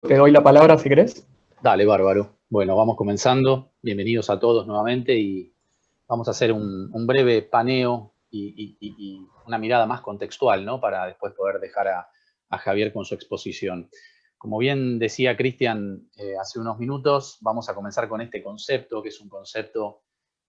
Te doy la palabra si querés. Dale, bárbaro. Bueno, vamos comenzando. Bienvenidos a todos nuevamente y vamos a hacer un breve paneo y una mirada más contextual, ¿no? Para después poder dejar a Javier con su exposición. Como bien decía Cristian hace unos minutos, vamos a comenzar con este concepto, que es un concepto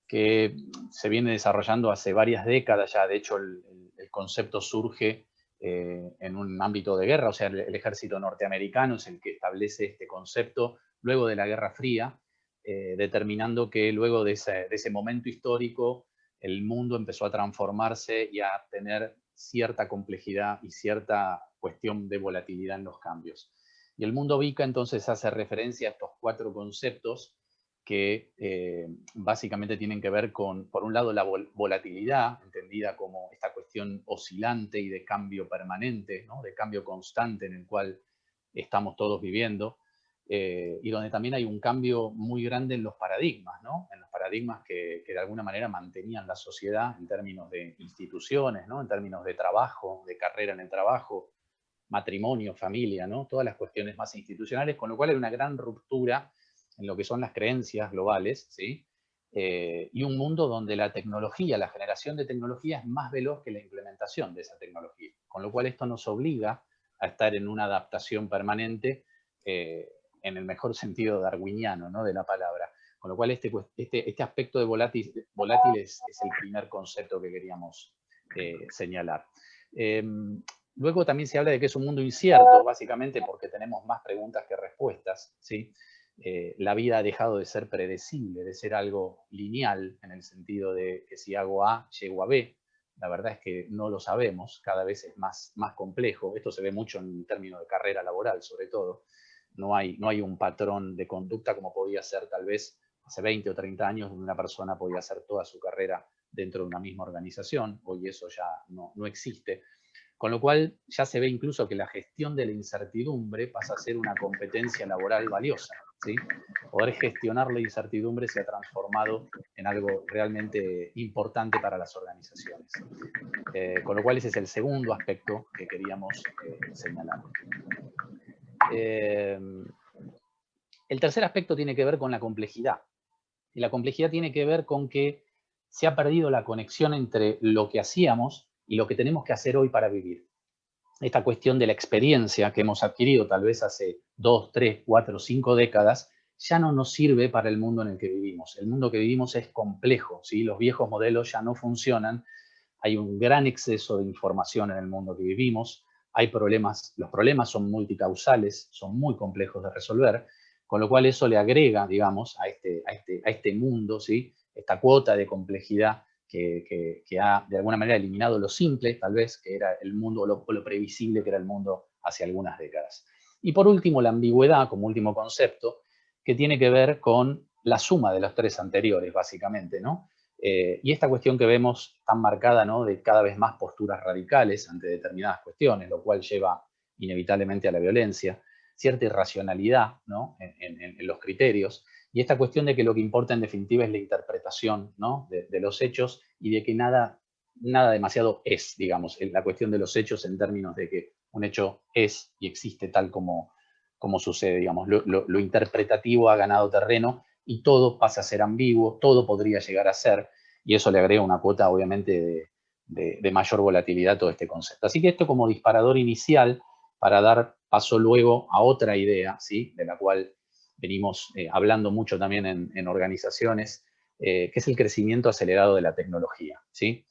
que se viene desarrollando hace varias décadas ya. De hecho, el concepto surge en un ámbito de guerra, o sea, el ejército norteamericano es el que establece este concepto luego de la Guerra Fría, determinando que luego de ese momento histórico el mundo empezó a transformarse y a tener cierta complejidad y cierta cuestión de volatilidad en los cambios. Y el mundo VICA entonces hace referencia a estos cuatro conceptos que básicamente tienen que ver con, por un lado, la volatilidad, entendida como esta cuestión oscilante y de cambio permanente, ¿no? De cambio constante en el cual estamos todos viviendo, y donde también hay un cambio muy grande en los paradigmas, ¿no? En los paradigmas que de alguna manera mantenían la sociedad en términos de instituciones, ¿no? En términos de trabajo, de carrera en el trabajo, matrimonio, familia, ¿no? Todas las cuestiones más institucionales, con lo cual hay una gran ruptura en lo que son las creencias globales, ¿sí? Y un mundo donde la tecnología, la generación de tecnología es más veloz que la implementación de esa tecnología, con lo cual esto nos obliga a estar en una adaptación permanente, en el mejor sentido darwiniano, ¿no? De la palabra. Con lo cual este aspecto de volátil es el primer concepto que queríamos señalar. Luego también se habla de que es un mundo incierto, básicamente porque tenemos más preguntas que respuestas, ¿sí? La vida ha dejado de ser predecible, de ser algo lineal, en el sentido de que si hago A, llego a B. La verdad es que no lo sabemos, cada vez es más complejo. Esto se ve mucho en términos de carrera laboral, sobre todo. No hay un patrón de conducta como podía ser tal vez hace 20 o 30 años, donde una persona podía hacer toda su carrera dentro de una misma organización. Hoy eso ya no existe. Con lo cual ya se ve incluso que la gestión de la incertidumbre pasa a ser una competencia laboral valiosa, ¿sí? Poder gestionar la incertidumbre se ha transformado en algo realmente importante para las organizaciones. Con lo cual ese es el segundo aspecto que queríamos señalar. El tercer aspecto tiene que ver con la complejidad. Y la complejidad tiene que ver con que se ha perdido la conexión entre lo que hacíamos y lo que tenemos que hacer hoy para vivir. Esta cuestión de la experiencia que hemos adquirido tal vez hace 2, 3, 4, 5 décadas, ya no nos sirve para el mundo en el que vivimos. El mundo que vivimos es complejo, ¿sí? Los viejos modelos ya no funcionan, hay un gran exceso de información en el mundo que vivimos, hay problemas, los problemas son multicausales, son muy complejos de resolver, con lo cual eso le agrega, digamos, a este mundo, ¿sí? Esta cuota de complejidad que ha de alguna manera eliminado lo simple, tal vez, que era el mundo, o lo previsible que era el mundo hace algunas décadas. Y por último, la ambigüedad como último concepto, que tiene que ver con la suma de los tres anteriores, básicamente, ¿no? Y esta cuestión que vemos tan marcada, ¿no? De cada vez más posturas radicales ante determinadas cuestiones, lo cual lleva inevitablemente a la violencia, cierta irracionalidad, ¿no? En los criterios, y esta cuestión de que lo que importa en definitiva es la interpretación, ¿no? de los hechos, y de que nada demasiado es, digamos, la cuestión de los hechos en términos de que un hecho es y existe tal como sucede, digamos. Lo interpretativo ha ganado terreno y todo pasa a ser ambiguo, todo podría llegar a ser, y eso le agrega una cuota obviamente de mayor volatilidad a todo este concepto. Así que esto como disparador inicial para dar paso luego a otra idea, ¿sí? De la cual venimos hablando mucho también en organizaciones, que es el crecimiento acelerado de la tecnología, ¿sí?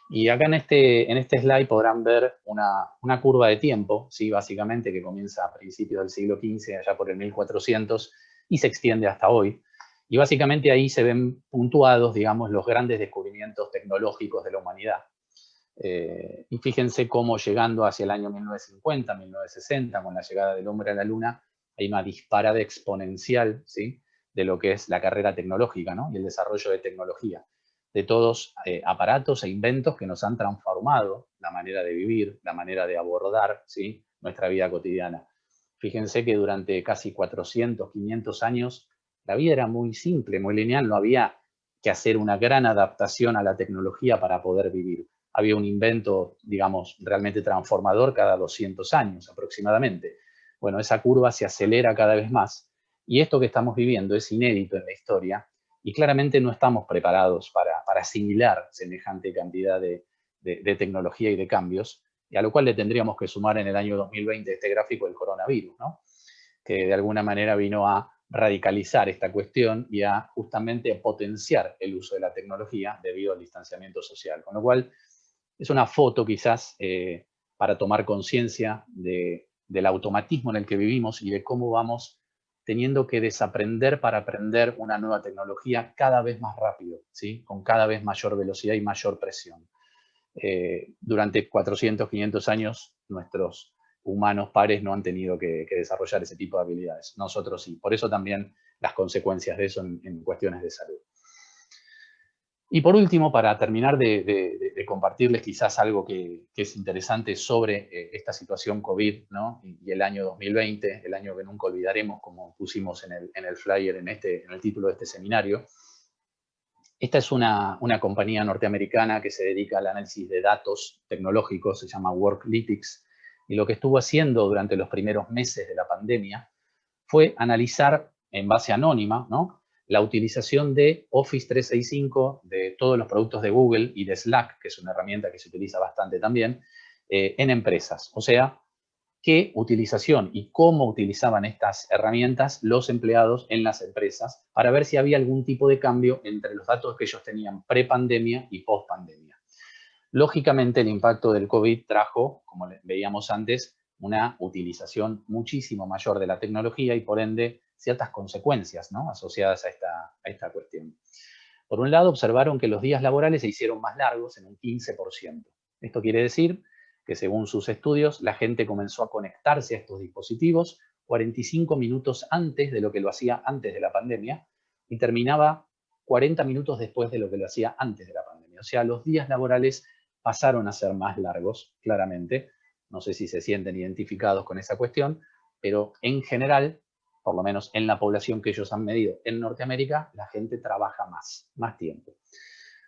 Y acá en este slide podrán ver una curva de tiempo, ¿sí? Básicamente, que comienza a principios del siglo XV, allá por el 1400, y se extiende hasta hoy. Y básicamente ahí se ven puntuados, digamos, los grandes descubrimientos tecnológicos de la humanidad. Y fíjense cómo llegando hacia el año 1950, 1960, con la llegada del hombre a la Luna, hay una disparada exponencial, ¿sí? De lo que es la carrera tecnológica, ¿no? Y el desarrollo de tecnología, de todos aparatos e inventos que nos han transformado la manera de vivir, la manera de abordar, ¿sí? Nuestra vida cotidiana. Fíjense que durante casi 400, 500 años la vida era muy simple, muy lineal, no había que hacer una gran adaptación a la tecnología para poder vivir. Había un invento, digamos, realmente transformador cada 200 años aproximadamente. bueno, esa curva se acelera cada vez más. Y esto que estamos viviendo es inédito en la historia y claramente no estamos preparados para asimilar semejante cantidad de tecnología y de cambios, y a lo cual le tendríamos que sumar en el año 2020 este gráfico del coronavirus, ¿no? Que de alguna manera vino a radicalizar esta cuestión y a justamente potenciar el uso de la tecnología debido al distanciamiento social. Con lo cual, es una foto quizás para tomar conciencia del automatismo en el que vivimos y de cómo vamos teniendo que desaprender para aprender una nueva tecnología cada vez más rápido, ¿sí? Con cada vez mayor velocidad y mayor presión. Durante 400, 500 años, nuestros humanos pares no han tenido que desarrollar ese tipo de habilidades. Nosotros sí. Por eso también las consecuencias de eso en cuestiones de salud. Y por último, para terminar de compartirles quizás algo que es interesante sobre esta situación COVID, ¿no? Y el año 2020, el año que nunca olvidaremos, como pusimos en el flyer, en el título de este seminario. Esta es una compañía norteamericana que se dedica al análisis de datos tecnológicos, se llama Worklytics, y lo que estuvo haciendo durante los primeros meses de la pandemia fue analizar en base anónima, ¿no?, la utilización de Office 365, de todos los productos de Google y de Slack, que es una herramienta que se utiliza bastante también, en empresas. O sea, qué utilización y cómo utilizaban estas herramientas los empleados en las empresas para ver si había algún tipo de cambio entre los datos que ellos tenían pre-pandemia y post-pandemia. Lógicamente, el impacto del COVID trajo, como veíamos antes, una utilización muchísimo mayor de la tecnología y, por ende, ciertas consecuencias, ¿no?, asociadas a esta cuestión. Por un lado, observaron que los días laborales se hicieron más largos en un 15%. Esto quiere decir que, según sus estudios, la gente comenzó a conectarse a estos dispositivos 45 minutos antes de lo que lo hacía antes de la pandemia y terminaba 40 minutos después de lo que lo hacía antes de la pandemia. O sea, los días laborales pasaron a ser más largos, claramente. No sé si se sienten identificados con esa cuestión, pero en general, por lo menos en la población que ellos han medido en Norteamérica, la gente trabaja más tiempo.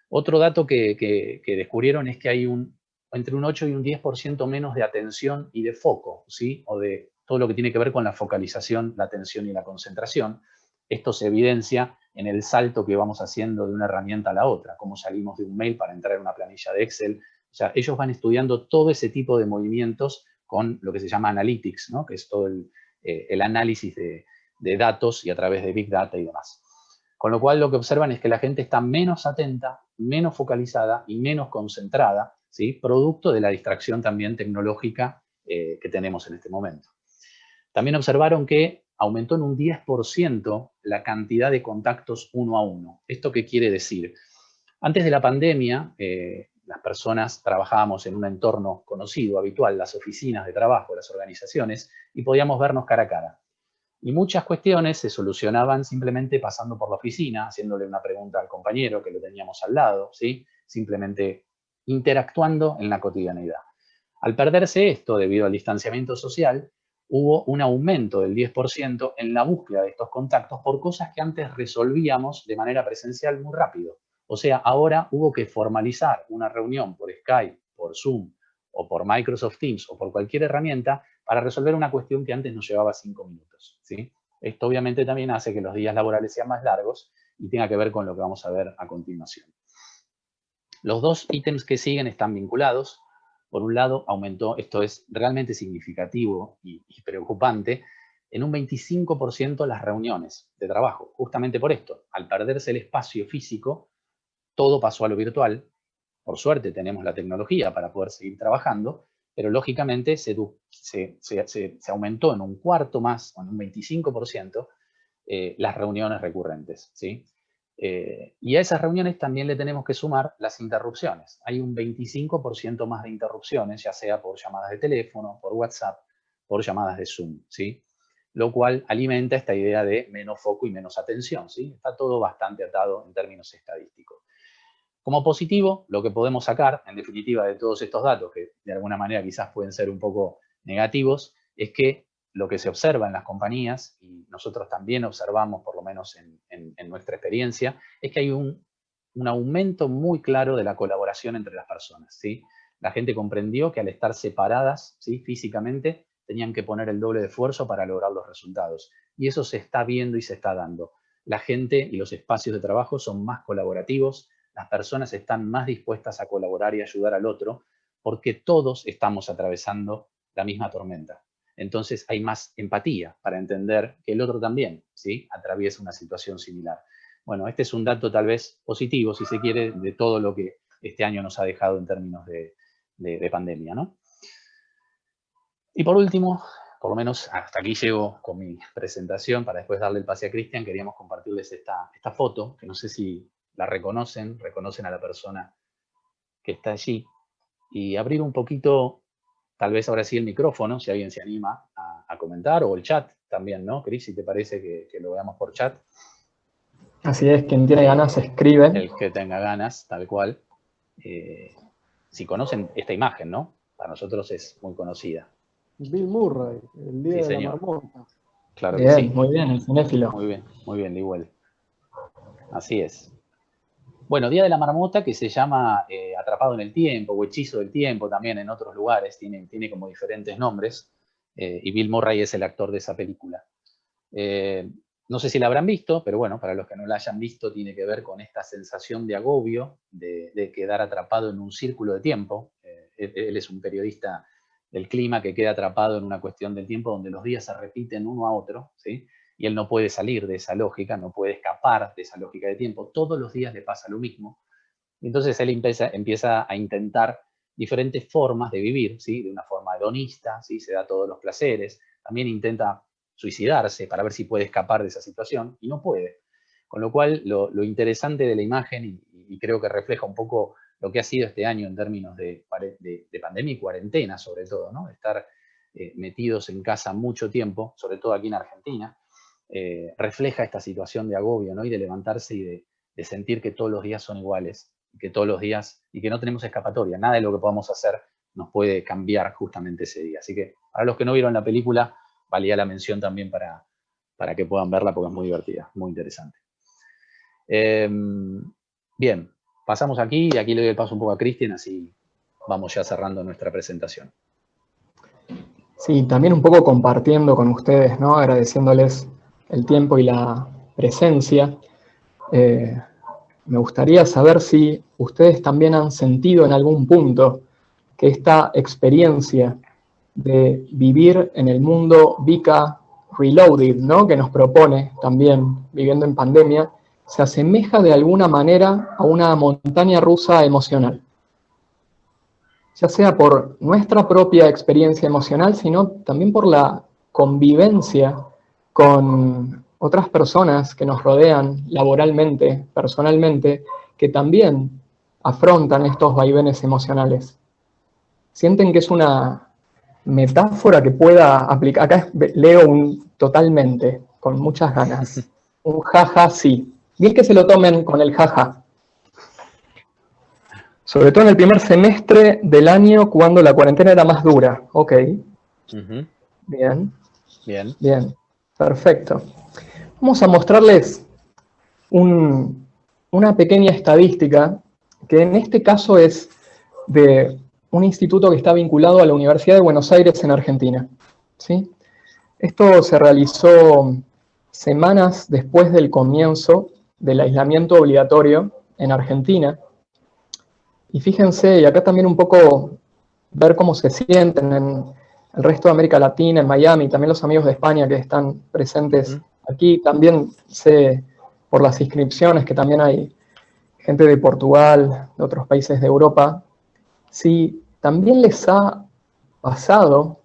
Otro dato que descubrieron es que hay entre un 8 y un 10% menos de atención y de foco, ¿sí?, o de todo lo que tiene que ver con la focalización, la atención y la concentración. Esto se evidencia en el salto que vamos haciendo de una herramienta a la otra, cómo salimos de un mail para entrar en una planilla de Excel. O sea, ellos van estudiando todo ese tipo de movimientos con lo que se llama analytics, ¿no?, que es todo el análisis de datos y a través de Big Data y demás. Con lo cual, lo que observan es que la gente está menos atenta, menos focalizada y menos concentrada, ¿sí?, producto de la distracción también tecnológica que tenemos en este momento. También observaron que aumentó en un 10% la cantidad de contactos uno a uno. ¿Esto qué quiere decir? Antes de la pandemia, las personas trabajábamos en un entorno conocido, habitual, las oficinas de trabajo, las organizaciones, y podíamos vernos cara a cara. Y muchas cuestiones se solucionaban simplemente pasando por la oficina, haciéndole una pregunta al compañero que lo teníamos al lado, ¿sí?, simplemente interactuando en la cotidianidad. Al perderse esto, debido al distanciamiento social, hubo un aumento del 10% en la búsqueda de estos contactos por cosas que antes resolvíamos de manera presencial muy rápido. O sea, ahora hubo que formalizar una reunión por Skype, por Zoom, o por Microsoft Teams, o por cualquier herramienta, para resolver una cuestión que antes nos llevaba 5 minutos, ¿sí? Esto obviamente también hace que los días laborales sean más largos y tenga que ver con lo que vamos a ver a continuación. Los dos ítems que siguen están vinculados. Por un lado, aumentó, esto es realmente significativo y preocupante, en un 25% las reuniones de trabajo, justamente por esto. Al perderse el espacio físico, todo pasó a lo virtual. Por suerte tenemos la tecnología para poder seguir trabajando, pero lógicamente se aumentó en un cuarto más, o en un 25%, las reuniones recurrentes, ¿sí? Y a esas reuniones también le tenemos que sumar las interrupciones. Hay un 25% más de interrupciones, ya sea por llamadas de teléfono, por WhatsApp, por llamadas de Zoom, ¿sí? Lo cual alimenta esta idea de menos foco y menos atención, ¿sí? Está todo bastante atado en términos estadísticos. Como positivo, lo que podemos sacar, en definitiva, de todos estos datos, que de alguna manera quizás pueden ser un poco negativos, es que lo que se observa en las compañías, y nosotros también observamos, por lo menos en nuestra experiencia, es que hay un aumento muy claro de la colaboración entre las personas, ¿sí? La gente comprendió que al estar separadas, ¿sí?, físicamente, tenían que poner el doble de esfuerzo para lograr los resultados. Y eso se está viendo y se está dando. La gente y los espacios de trabajo son más colaborativos, las personas están más dispuestas a colaborar y ayudar al otro, porque todos estamos atravesando la misma tormenta. Entonces hay más empatía para entender que el otro también, ¿sí?, atraviesa una situación similar. Bueno, este es un dato tal vez positivo, si se quiere, de todo lo que este año nos ha dejado en términos de pandemia, ¿no? Y por último, por lo menos hasta aquí llego con mi presentación, para después darle el pase a Cristian, queríamos compartirles esta foto, que no sé si la reconocen a la persona que está allí, y abrir un poquito, tal vez ahora sí el micrófono, si alguien se anima a comentar, o el chat también, ¿no, Cris? Si te parece que lo veamos por chat. Así es, quien tiene ganas escribe. El que tenga ganas, tal cual. Si conocen esta imagen, ¿no? Para nosotros es muy conocida. Bill Murray, el día de la marmota. Claro bien, que sí. Muy bien, el cinéfilo. Muy bien, igual. Así es. Bueno, Día de la Marmota, que se llama Atrapado en el Tiempo, o Hechizo del Tiempo también en otros lugares, tiene como diferentes nombres, y Bill Murray es el actor de esa película. No sé si la habrán visto, pero bueno, para los que no la hayan visto, tiene que ver con esta sensación de agobio, de quedar atrapado en un círculo de tiempo. Él es un periodista del clima que queda atrapado en una cuestión del tiempo donde los días se repiten uno a otro, ¿sí? Y él no puede salir de esa lógica, no puede escapar de esa lógica de tiempo. Todos los días le pasa lo mismo. Entonces él empieza a intentar diferentes formas de vivir, ¿sí? De una forma hedonista, ¿sí? Se da todos los placeres. También intenta suicidarse para ver si puede escapar de esa situación, y no puede. Con lo cual, lo interesante de la imagen, y creo que refleja un poco lo que ha sido este año en términos de pandemia y cuarentena, sobre todo, ¿no? Estar metidos en casa mucho tiempo, sobre todo aquí en Argentina, refleja esta situación de agobio, ¿no? Y de levantarse y de sentir que todos los días son iguales, que todos los días, y que no tenemos escapatoria, nada de lo que podamos hacer nos puede cambiar justamente ese día. Así que para los que no vieron la película, valía la mención también para que puedan verla, porque es muy divertida, muy interesante. Bien, pasamos aquí, y aquí le doy el paso un poco a Cristian, así vamos ya cerrando nuestra presentación. Sí, también un poco compartiendo con ustedes, ¿no? Agradeciéndoles el tiempo y la presencia. Me gustaría saber si ustedes también han sentido en algún punto que esta experiencia de vivir en el mundo VICA Reloaded, ¿no?, que nos propone también viviendo en pandemia, se asemeja de alguna manera a una montaña rusa emocional. Ya sea por nuestra propia experiencia emocional, sino también por la convivencia con otras personas que nos rodean laboralmente, personalmente, que también afrontan estos vaivenes emocionales. ¿Sienten que es una metáfora que pueda aplicar? Acá leo un totalmente, con muchas ganas. Un jaja, sí. Y es que se lo tomen con el jaja. Sobre todo en el primer semestre del año, cuando la cuarentena era más dura. Ok. Bien. Bien. Perfecto. Vamos a mostrarles una pequeña estadística, que en este caso es de un instituto que está vinculado a la Universidad de Buenos Aires en Argentina, ¿sí? Esto se realizó semanas después del comienzo del aislamiento obligatorio en Argentina. Y fíjense, y acá también un poco ver cómo se sienten en el resto de América Latina, en Miami, también los amigos de España que están presentes aquí. También sé por las inscripciones que también hay gente de Portugal, de otros países de Europa. Si también les ha pasado,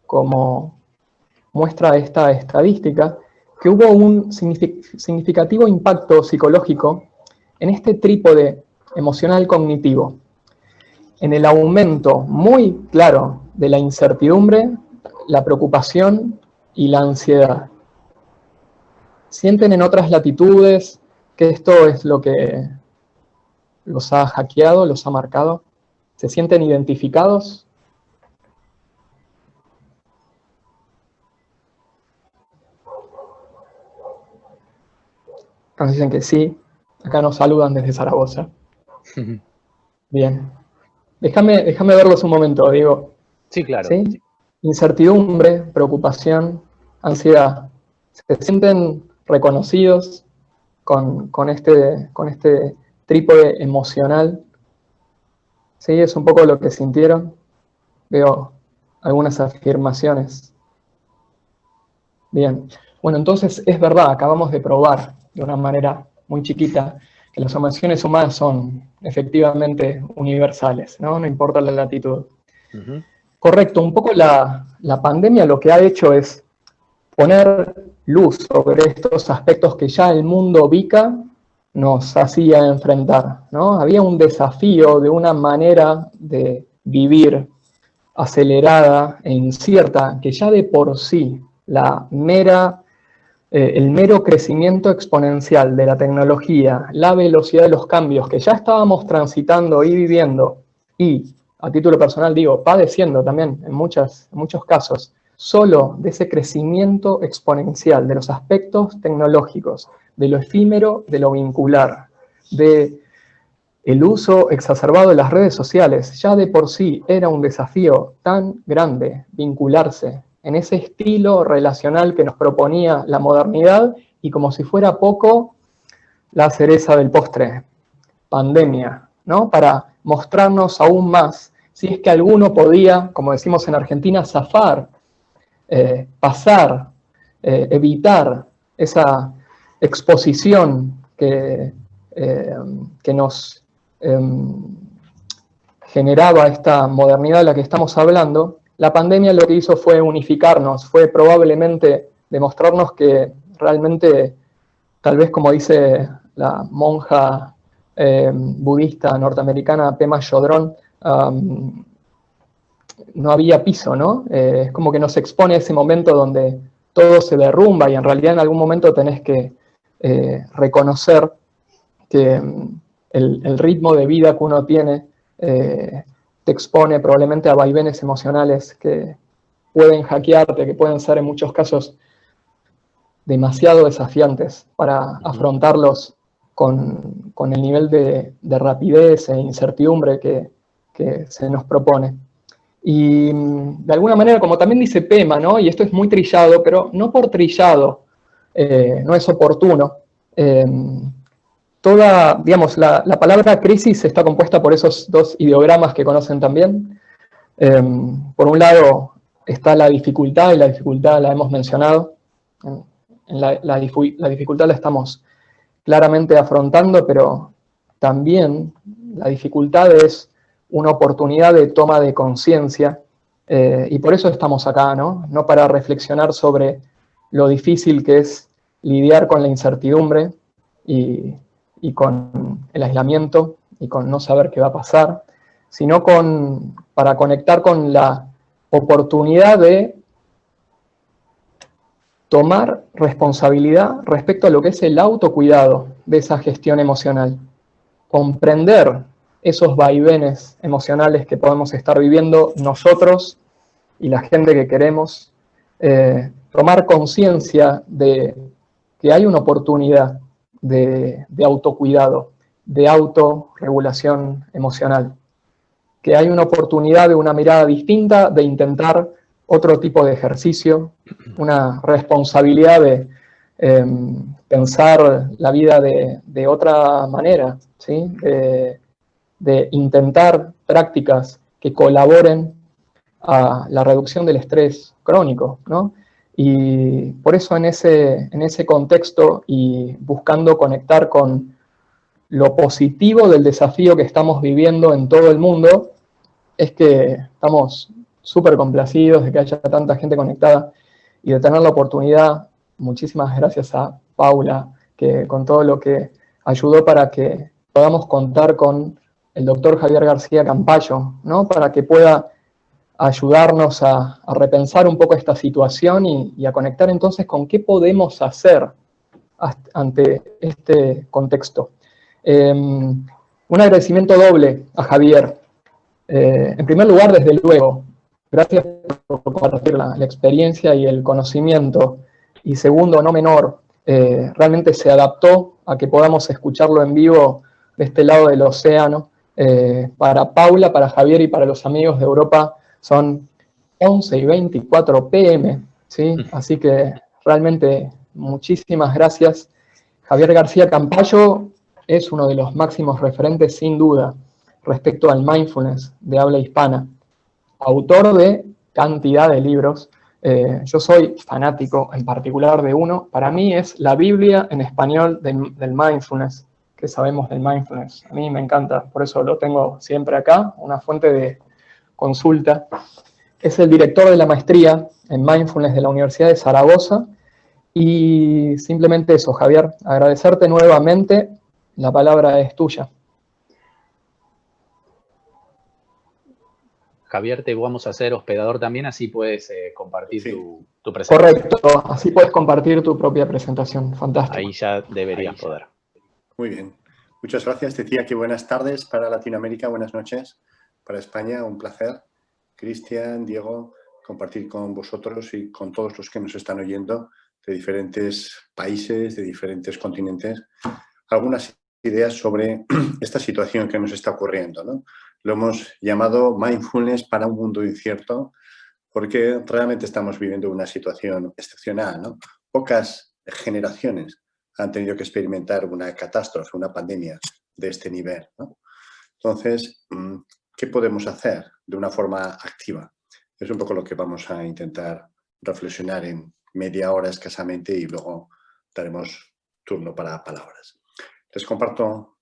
como muestra esta estadística, que hubo un significativo impacto psicológico en este trípode emocional cognitivo, en el aumento muy claro de la incertidumbre, la preocupación y la ansiedad. ¿Sienten en otras latitudes que esto es lo que los ha hackeado, los ha marcado? ¿Se sienten identificados? Nos dicen que sí. Acá nos saludan desde Zaragoza. Bien. Déjame verlos un momento, Diego. Sí, claro. ¿Sí? incertidumbre, preocupación, ansiedad. ¿Se sienten reconocidos con este trípode emocional? ¿Sí? Es un poco lo que sintieron. Veo algunas afirmaciones. Bien. Bueno, entonces es verdad, acabamos de probar de una manera muy chiquita que las emociones humanas son efectivamente universales, ¿no? No importa la latitud. Uh-huh. Correcto, un poco la pandemia lo que ha hecho es poner luz sobre estos aspectos que ya el mundo VICA nos hacía enfrentar, ¿no? Había un desafío de una manera de vivir acelerada e incierta que ya de por sí el mero crecimiento exponencial de la tecnología, la velocidad de los cambios que ya estábamos transitando y viviendo, y a título personal digo, padeciendo también en muchos casos, solo de ese crecimiento exponencial de los aspectos tecnológicos, de lo efímero, de lo vincular, de el uso exacerbado de las redes sociales, ya de por sí era un desafío tan grande vincularse en ese estilo relacional que nos proponía la modernidad, y como si fuera poco, la cereza del postre, pandemia, ¿no? Para mostrarnos aún más, si es que alguno podía, como decimos en Argentina, zafar, pasar, evitar esa exposición que nos generaba esta modernidad de la que estamos hablando. La pandemia lo que hizo fue unificarnos, fue probablemente demostrarnos que realmente, tal vez como dice la monja budista norteamericana Pema Chodron, no había piso, ¿no? Es como que nos expone a ese momento donde todo se derrumba y en realidad en algún momento tenés que reconocer que el ritmo de vida que uno tiene te expone probablemente a vaivenes emocionales que pueden hackearte, que pueden ser en muchos casos demasiado desafiantes para afrontarlos con el nivel de rapidez e incertidumbre que se nos propone. Y de alguna manera, como también dice Pema, ¿no? Y esto es muy trillado, pero no por trillado, no es oportuno. Digamos, la palabra crisis está compuesta por esos dos ideogramas que conocen también. Por un lado está la dificultad, y la dificultad la hemos mencionado. La dificultad la estamos claramente afrontando, pero también la dificultad es una oportunidad de toma de conciencia, y por eso estamos acá, ¿no? No para reflexionar sobre lo difícil que es lidiar con la incertidumbre y con el aislamiento y con no saber qué va a pasar, sino para conectar con la oportunidad de tomar responsabilidad respecto a lo que es el autocuidado de esa gestión emocional, comprender esos vaivenes emocionales que podemos estar viviendo nosotros y la gente que queremos, tomar conciencia de que hay una oportunidad de autocuidado, de autorregulación emocional, que hay una oportunidad de una mirada distinta, de intentar otro tipo de ejercicio, una responsabilidad de pensar la vida de otra manera, ¿sí? De intentar prácticas que colaboren a la reducción del estrés crónico, ¿no? Y por eso en ese contexto y buscando conectar con lo positivo del desafío que estamos viviendo en todo el mundo, es que estamos súper complacidos de que haya tanta gente conectada y de tener la oportunidad. Muchísimas gracias a Paula, que con todo lo que ayudó para que podamos contar con el doctor Javier García Campayo, ¿no? Para que pueda ayudarnos a repensar un poco esta situación y a conectar entonces con qué podemos hacer ante este contexto. Un agradecimiento doble a Javier. En primer lugar, desde luego, gracias por compartir la experiencia y el conocimiento. Y segundo, no menor, realmente se adaptó a que podamos escucharlo en vivo de este lado del océano. Para Paula, para Javier y para los amigos de Europa son 11:24 p.m., ¿sí? Así que realmente muchísimas gracias. Javier García Campayo es uno de los máximos referentes, sin duda, respecto al mindfulness de habla hispana. Autor de cantidad de libros. Yo soy fanático en particular de uno. Para mí es la Biblia en español del mindfulness. ¿Qué sabemos del mindfulness? A mí me encanta, por eso lo tengo siempre acá, una fuente de consulta. Es el director de la maestría en mindfulness de la Universidad de Zaragoza. Y simplemente eso, Javier, agradecerte nuevamente. La palabra es tuya. Javier, te vamos a hacer hospedador también, así puedes compartir tu presentación. Correcto, así puedes compartir tu propia presentación. Fantástico. Ahí ya deberías poder. Muy bien. Muchas gracias. Decía que buenas tardes para Latinoamérica, buenas noches para España. Un placer, Cristian, Diego, compartir con vosotros y con todos los que nos están oyendo de diferentes países, de diferentes continentes, algunas ideas sobre esta situación que nos está ocurriendo, ¿no? Lo hemos llamado mindfulness para un mundo incierto, porque realmente estamos viviendo una situación excepcional, ¿no? Pocas generaciones han tenido que experimentar una catástrofe, una pandemia de este nivel, ¿no? Entonces, ¿qué podemos hacer de una forma activa? Es un poco lo que vamos a intentar reflexionar en media hora escasamente y luego daremos turno para palabras. Les comparto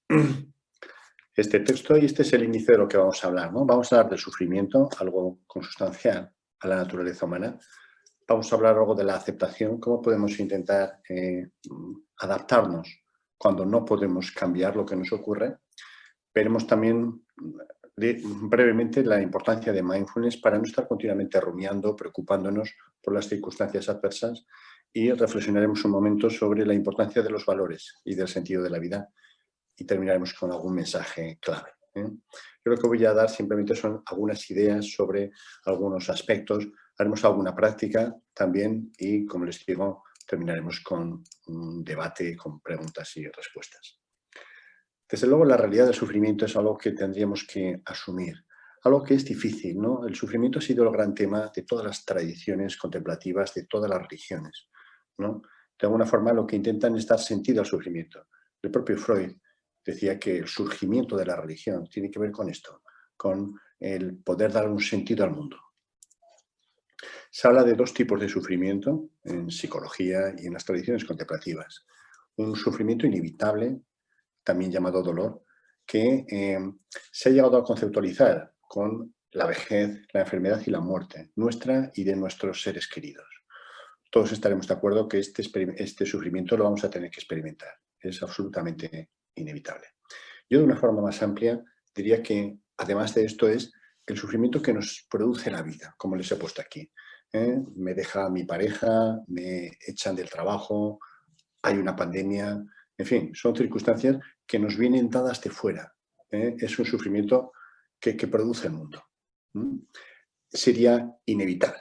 este texto y este es el inicio de lo que vamos a hablar, ¿no? Vamos a hablar del sufrimiento, algo consustancial a la naturaleza humana. Vamos a hablar algo de la aceptación, cómo podemos intentar adaptarnos cuando no podemos cambiar lo que nos ocurre. Veremos también brevemente la importancia de mindfulness para no estar continuamente rumiando, preocupándonos por las circunstancias adversas y reflexionaremos un momento sobre la importancia de los valores y del sentido de la vida y terminaremos con algún mensaje clave. Yo lo que voy a dar simplemente son algunas ideas sobre algunos aspectos, haremos alguna práctica también y, como les digo, terminaremos con un debate con preguntas y respuestas. Desde luego, la realidad del sufrimiento es algo que tendríamos que asumir, algo que es difícil, ¿no? El sufrimiento ha sido el gran tema de todas las tradiciones contemplativas, de todas las religiones, ¿no? De alguna forma, lo que intentan es dar sentido al sufrimiento. El propio Freud decía que el surgimiento de la religión tiene que ver con esto, con el poder dar un sentido al mundo. Se habla de dos tipos de sufrimiento en psicología y en las tradiciones contemplativas. Un sufrimiento inevitable, también llamado dolor, que se ha llegado a conceptualizar con la vejez, la enfermedad y la muerte, nuestra y de nuestros seres queridos. Todos estaremos de acuerdo que este sufrimiento lo vamos a tener que experimentar. Es absolutamente inevitable. Yo, de una forma más amplia, diría que, además de esto, es el sufrimiento que nos produce la vida, como les he puesto aquí. Me deja mi pareja, me echan del trabajo, hay una pandemia, en fin, son circunstancias que nos vienen dadas de fuera. Es un sufrimiento que produce el mundo. Sería inevitable.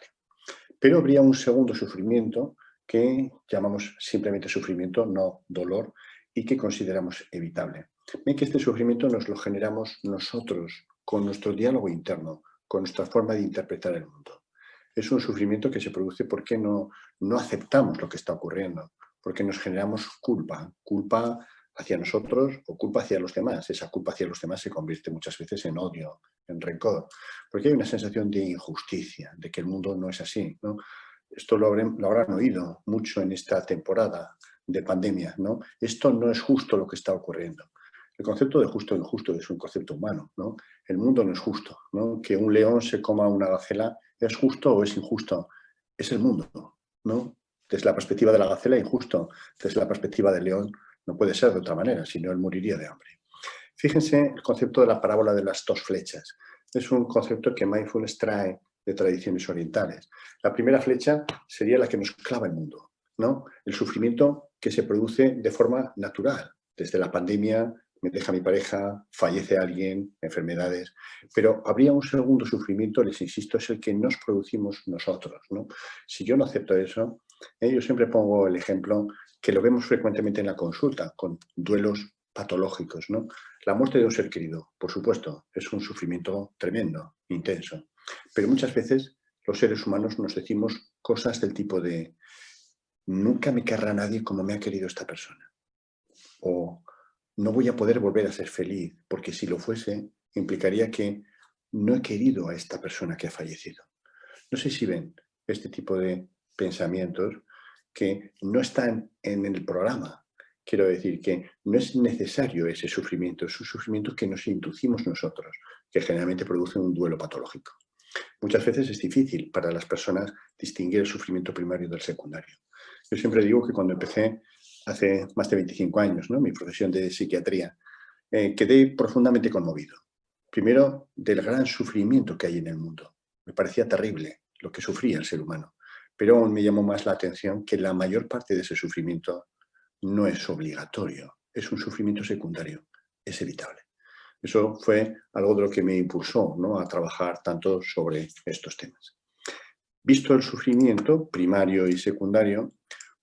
Pero habría un segundo sufrimiento que llamamos simplemente sufrimiento, no dolor, y que consideramos evitable. Ven que este sufrimiento nos lo generamos nosotros, con nuestro diálogo interno, con nuestra forma de interpretar el mundo. Es un sufrimiento que se produce porque no aceptamos lo que está ocurriendo, porque nos generamos culpa hacia nosotros o culpa hacia los demás. Esa culpa hacia los demás se convierte muchas veces en odio, en rencor, porque hay una sensación de injusticia, de que el mundo no es así, ¿no? Esto lo habrán oído mucho en esta temporada de pandemia, ¿no? Esto no es justo lo que está ocurriendo. El concepto de justo e injusto es un concepto humano, ¿no? El mundo no es justo, ¿no? Que un león se coma una gacela, ¿es justo o es injusto? Es el mundo, ¿no? Desde la perspectiva de la gacela, injusto. Desde la perspectiva del león, no puede ser de otra manera, si no él moriría de hambre. Fíjense el concepto de la parábola de las dos flechas. Es un concepto que mindfulness trae de tradiciones orientales. La primera flecha sería la que nos clava el mundo, ¿no? El sufrimiento que se produce de forma natural, desde la pandemia, me deja mi pareja, fallece alguien, enfermedades, pero habría un segundo sufrimiento, les insisto, es el que nos producimos nosotros, ¿no? Si yo no acepto eso, yo siempre pongo el ejemplo que lo vemos frecuentemente en la consulta, con duelos patológicos, ¿no? La muerte de un ser querido, por supuesto, es un sufrimiento tremendo, intenso, pero muchas veces los seres humanos nos decimos cosas del tipo de nunca me querrá nadie como me ha querido esta persona. O no voy a poder volver a ser feliz, porque si lo fuese, implicaría que no he querido a esta persona que ha fallecido. No sé si ven este tipo de pensamientos que no están en el programa. Quiero decir que no es necesario ese sufrimiento, es un sufrimiento que nos inducimos nosotros, que generalmente produce un duelo patológico. Muchas veces es difícil para las personas distinguir el sufrimiento primario del secundario. Yo siempre digo que cuando empecé hace más de 25 años, ¿no?, mi profesión de psiquiatría, quedé profundamente conmovido. Primero, del gran sufrimiento que hay en el mundo. Me parecía terrible lo que sufría el ser humano, pero aún me llamó más la atención que la mayor parte de ese sufrimiento no es obligatorio, es un sufrimiento secundario, es evitable. Eso fue algo de lo que me impulsó, ¿no?, a trabajar tanto sobre estos temas. Visto el sufrimiento primario y secundario,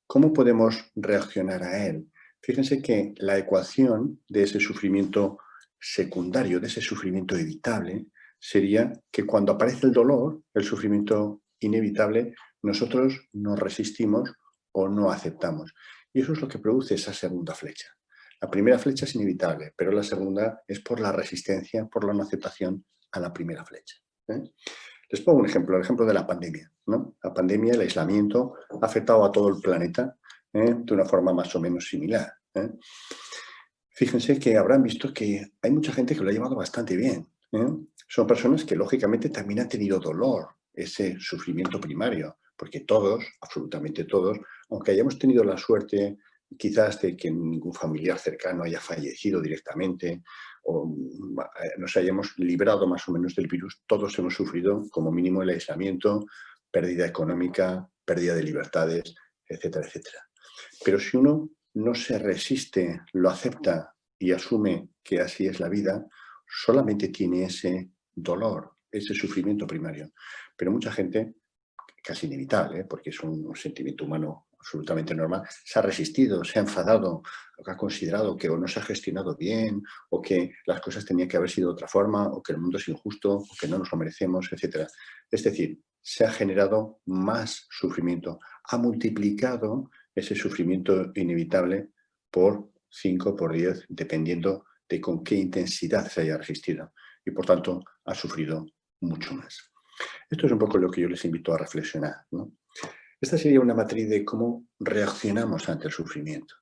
¿cómo podemos reaccionar a él? Fíjense que la ecuación de ese sufrimiento secundario, de ese sufrimiento evitable, sería que cuando aparece el dolor, el sufrimiento inevitable, nosotros nos resistimos o no aceptamos. Y eso es lo que produce esa segunda flecha. La primera flecha es inevitable, pero la segunda es por la resistencia, por la no aceptación a la primera flecha. Les pongo un ejemplo, el ejemplo de la pandemia, ¿no? La pandemia, el aislamiento, ha afectado a todo el planeta de una forma más o menos similar. Fíjense que habrán visto que hay mucha gente que lo ha llevado bastante bien. Son personas que lógicamente también han tenido dolor, ese sufrimiento primario, porque todos, absolutamente todos, aunque hayamos tenido la suerte quizás de que ningún familiar cercano haya fallecido directamente o nos hayamos librado más o menos del virus, todos hemos sufrido como mínimo el aislamiento, pérdida económica, pérdida de libertades, etcétera, etcétera. Pero si uno no se resiste, lo acepta y asume que así es la vida, solamente tiene ese dolor, ese sufrimiento primario. Pero mucha gente, casi inevitable, porque es un sentimiento humano absolutamente normal, se ha resistido, se ha enfadado, ha considerado que o no se ha gestionado bien, o que las cosas tenían que haber sido de otra forma, o que el mundo es injusto, o que no nos lo merecemos, etc. Es decir, se ha generado más sufrimiento, ha multiplicado ese sufrimiento inevitable por 5, por 10, dependiendo de con qué intensidad se haya resistido. Y por tanto, ha sufrido mucho más. Esto es un poco lo que yo les invito a reflexionar, ¿no? Esta sería una matriz de cómo reaccionamos ante el sufrimiento.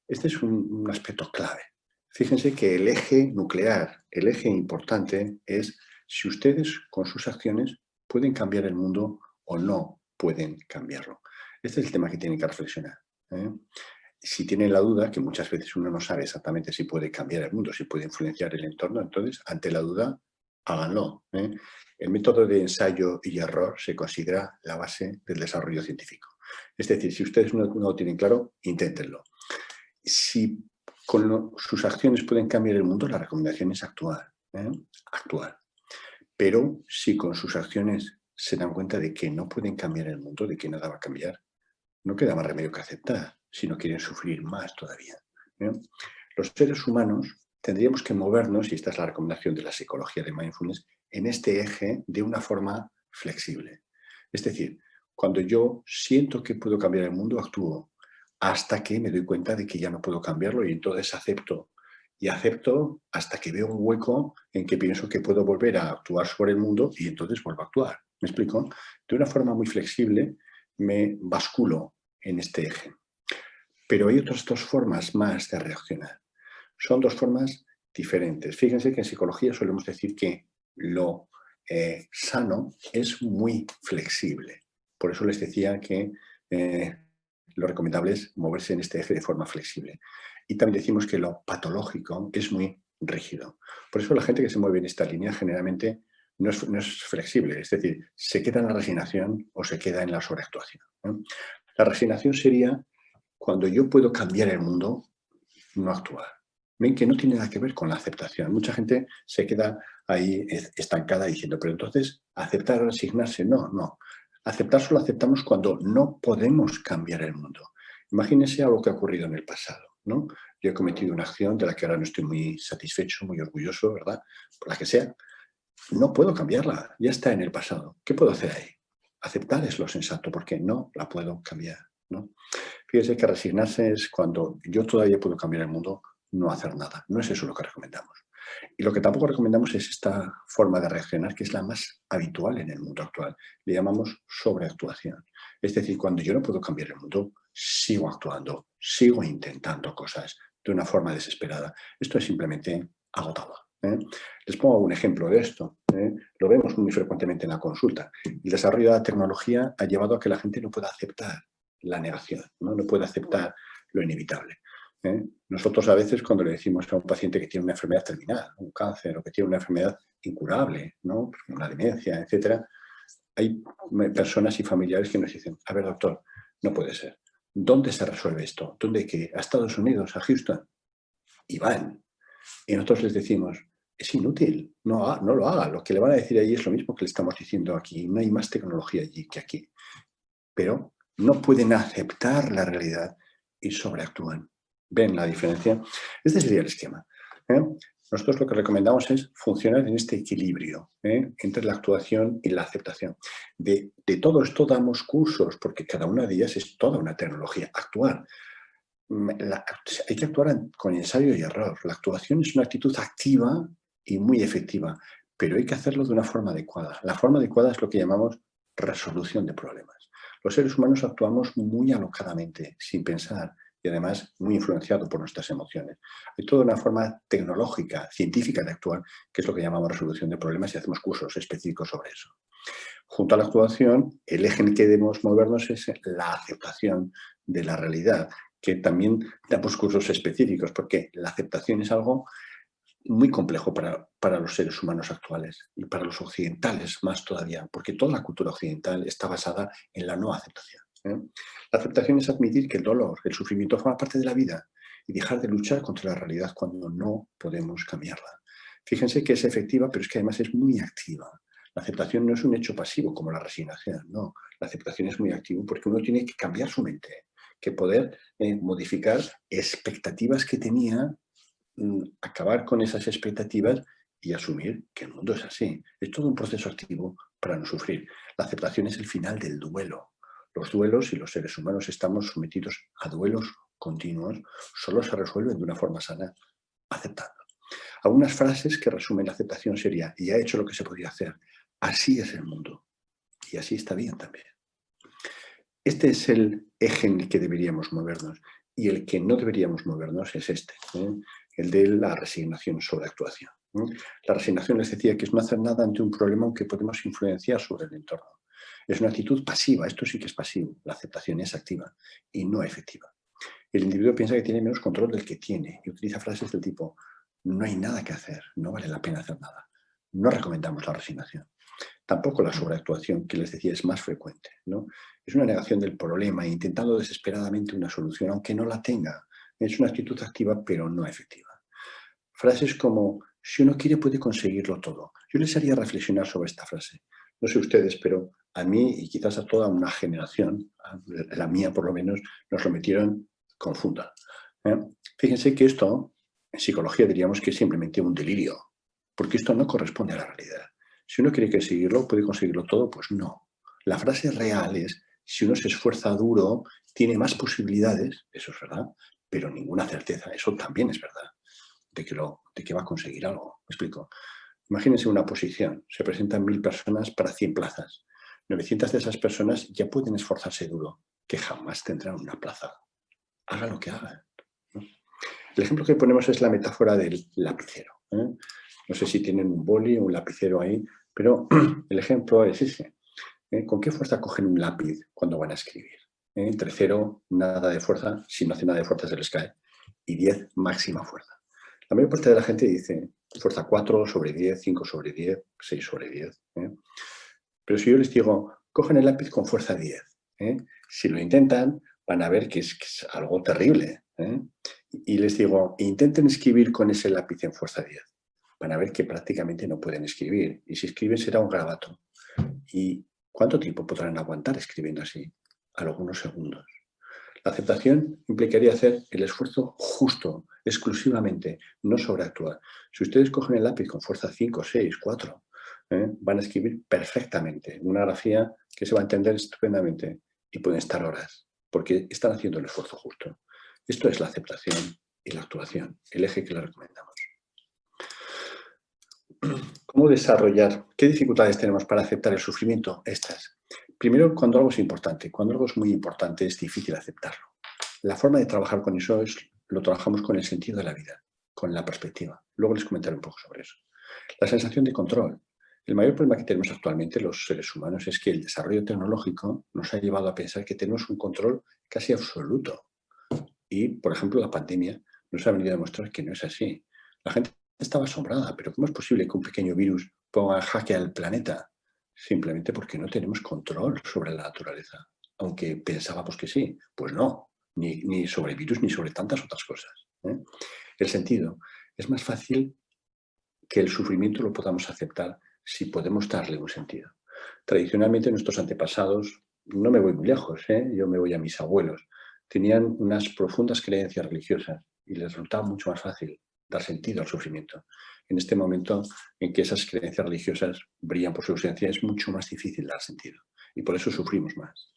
Este es un aspecto clave. Fíjense que el eje nuclear, el eje importante es si ustedes con sus acciones pueden cambiar el mundo o no pueden cambiarlo. Este es el tema que tienen que reflexionar. Si tienen la duda, que muchas veces uno no sabe exactamente si puede cambiar el mundo, si puede influenciar el entorno, entonces, ante la duda, háganlo. El método de ensayo y error se considera la base del desarrollo científico. Es decir, si ustedes no lo tienen claro, inténtenlo. Si con sus acciones pueden cambiar el mundo, la recomendación es actuar. Actuar. Pero si con sus acciones se dan cuenta de que no pueden cambiar el mundo, de que nada va a cambiar, no queda más remedio que aceptar, si no quieren sufrir más todavía. Los seres humanos tendríamos que movernos, y esta es la recomendación de la psicología de mindfulness, en este eje de una forma flexible. Es decir, cuando yo siento que puedo cambiar el mundo, actúo, hasta que me doy cuenta de que ya no puedo cambiarlo y entonces acepto. Y acepto hasta que veo un hueco en que pienso que puedo volver a actuar sobre el mundo y entonces vuelvo a actuar. ¿Me explico? De una forma muy flexible me basculo en este eje. Pero hay otras dos formas más de reaccionar. Son dos formas diferentes. Fíjense que en psicología solemos decir que lo sano es muy flexible. Por eso les decía que lo recomendable es moverse en este eje de forma flexible. Y también decimos que lo patológico es muy rígido. Por eso la gente que se mueve en esta línea generalmente no es flexible. Es decir, se queda en la resignación o se queda en la sobreactuación. La resignación sería cuando yo puedo cambiar el mundo, no actuar. Ven que no tiene nada que ver con la aceptación. Mucha gente se queda ahí estancada diciendo, pero entonces, ¿aceptar o resignarse? No, no. Aceptar solo aceptamos cuando no podemos cambiar el mundo. Imagínense algo que ha ocurrido en el pasado, ¿no? Yo he cometido una acción de la que ahora no estoy muy satisfecho, muy orgulloso, ¿verdad? Por la que sea. no puedo cambiarla, ya está en el pasado. ¿Qué puedo hacer ahí? Aceptar es lo sensato, porque no la puedo cambiar, ¿no? Fíjese que resignarse es cuando yo todavía puedo cambiar el mundo, no hacer nada. No es eso lo que recomendamos. Y lo que tampoco recomendamos es esta forma de reaccionar, que es la más habitual en el mundo actual. Le llamamos sobreactuación. Es decir, cuando yo no puedo cambiar el mundo, sigo actuando, sigo intentando cosas de una forma desesperada. Esto es simplemente agotador. Les pongo un ejemplo de esto. Lo vemos muy frecuentemente en la consulta. El desarrollo de la tecnología ha llevado a que la gente no pueda aceptar la negación, no puede aceptar lo inevitable. Nosotros a veces cuando le decimos a un paciente que tiene una enfermedad terminal, un cáncer o que tiene una enfermedad incurable, ¿no? Una demencia, etcétera, hay personas y familiares que nos dicen, a ver doctor, no puede ser. ¿Dónde se resuelve esto? ¿Dónde hay que ir? ¿A Estados Unidos? ¿A Houston? Y van. Y nosotros les decimos, es inútil, no lo haga. Lo que le van a decir ahí es lo mismo que le estamos diciendo aquí. No hay más tecnología allí que aquí. Pero no pueden aceptar la realidad y sobreactúan. ¿Ven la diferencia? Este sería el esquema. Nosotros lo que recomendamos es funcionar en este equilibrio entre la actuación y la aceptación. De todo esto damos cursos, porque cada una de ellas es toda una tecnología. Actuar. Hay que actuar con ensayo y error. La actuación es una actitud activa y muy efectiva, pero hay que hacerlo de una forma adecuada. La forma adecuada es lo que llamamos resolución de problemas. Los seres humanos actuamos muy alocadamente, sin pensar, y además muy influenciados por nuestras emociones. Hay toda una forma tecnológica, científica de actuar, que es lo que llamamos resolución de problemas, y hacemos cursos específicos sobre eso. Junto a la actuación, el eje en el que debemos movernos es la aceptación de la realidad, que también damos cursos específicos, porque la aceptación es algo muy complejo para los seres humanos actuales y para los occidentales más todavía, porque toda la cultura occidental está basada en la no aceptación. La aceptación es admitir que el dolor, el sufrimiento forma parte de la vida y dejar de luchar contra la realidad cuando no podemos cambiarla. Fíjense que es efectiva, pero es que además es muy activa. La aceptación no es un hecho pasivo como la resignación, no. La aceptación es muy activa porque uno tiene que cambiar su mente, que poder modificar expectativas que tenía, acabar con esas expectativas y asumir que el mundo es así. Es todo un proceso activo para no sufrir. La aceptación es el final del duelo. Los duelos, y los seres humanos estamos sometidos a duelos continuos, solo se resuelven de una forma sana, aceptando. Algunas frases que resumen la aceptación sería, ya he hecho lo que se podía hacer, así es el mundo, y así está bien también. Este es el eje en el que deberíamos movernos, y el que no deberíamos movernos es este, el de la resignación sobre actuación. La resignación, les decía, que es no hacer nada ante un problema aunque podemos influenciar sobre el entorno. Es una actitud pasiva, esto sí que es pasivo, la aceptación es activa y no efectiva. El individuo piensa que tiene menos control del que tiene y utiliza frases del tipo, no hay nada que hacer, no vale la pena hacer nada. No recomendamos la resignación. Tampoco la sobreactuación, que les decía es más frecuente, ¿no? Es una negación del problema, intentando desesperadamente una solución, aunque no la tenga. Es una actitud activa, pero no efectiva. Frases como, si uno quiere puede conseguirlo todo. Yo les haría reflexionar sobre esta frase. No sé ustedes, pero a mí y quizás a toda una generación, la mía por lo menos, nos lo metieron confunda. Fíjense que esto, en psicología diríamos que es simplemente un delirio, porque esto no corresponde a la realidad. Si uno quiere conseguirlo, ¿puede conseguirlo todo? Pues no. La frase real es, si uno se esfuerza duro, tiene más posibilidades, eso es verdad, pero ninguna certeza, eso también es verdad, de que va a conseguir algo. ¿Me explico? Imagínense una posición, se presentan 1000 personas para 100 plazas. 900 de esas personas ya pueden esforzarse duro, que jamás tendrán una plaza. Haga lo que haga. El ejemplo que ponemos es la metáfora del lapicero. No sé si tienen un boli o un lapicero ahí, pero el ejemplo es ese. ¿Con qué fuerza cogen un lápiz cuando van a escribir? Entre 0, nada de fuerza, si no hace nada de fuerza se les cae, y 10, máxima fuerza. La mayor parte de la gente dice fuerza 4 sobre 10, 5 sobre 10, 6 sobre 10. Pero si yo les digo, cogen el lápiz con fuerza 10, si lo intentan, van a ver que es algo terrible. Y les digo, intenten escribir con ese lápiz en fuerza 10. Van a ver que prácticamente no pueden escribir. Y si escriben será un garabato. ¿Y cuánto tiempo podrán aguantar escribiendo así? Algunos segundos. La aceptación implicaría hacer el esfuerzo justo, exclusivamente, no sobreactuar. Si ustedes cogen el lápiz con fuerza 5, 6, 4, van a escribir perfectamente, una grafía que se va a entender estupendamente y pueden estar horas, porque están haciendo el esfuerzo justo. Esto es la aceptación y la actuación, el eje que le recomendamos. ¿Cómo desarrollar? ¿Qué dificultades tenemos para aceptar el sufrimiento? Estas. Primero, cuando algo es importante. Cuando algo es muy importante es difícil aceptarlo. La forma de trabajar con eso lo trabajamos con el sentido de la vida, con la perspectiva. Luego les comentaré un poco sobre eso. La sensación de control. El mayor problema que tenemos actualmente los seres humanos es que el desarrollo tecnológico nos ha llevado a pensar que tenemos un control casi absoluto. Y, por ejemplo, la pandemia nos ha venido a demostrar que no es así. La gente estaba asombrada, pero ¿cómo es posible que un pequeño virus ponga en jaque al planeta? Simplemente porque no tenemos control sobre la naturaleza. Aunque pensábamos que sí, pues no, ni sobre virus ni sobre tantas otras cosas. El sentido. Es más fácil que el sufrimiento lo podamos aceptar si podemos darle un sentido. Tradicionalmente nuestros antepasados, no me voy muy lejos, yo me voy a mis abuelos, tenían unas profundas creencias religiosas y les resultaba mucho más fácil dar sentido al sufrimiento. En este momento en que esas creencias religiosas brillan por su ausencia, es mucho más difícil dar sentido y por eso sufrimos más.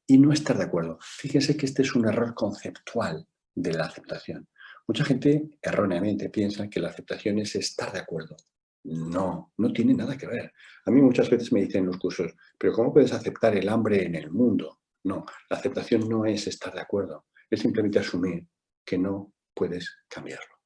Y no estar de acuerdo. Fíjense que este es un error conceptual de la aceptación. Mucha gente erróneamente piensa que la aceptación es estar de acuerdo. No, no tiene nada que ver. A mí muchas veces me dicen en los cursos, pero ¿cómo puedes aceptar el hambre en el mundo? No, la aceptación no es estar de acuerdo, es simplemente asumir que no puedes cambiarlo.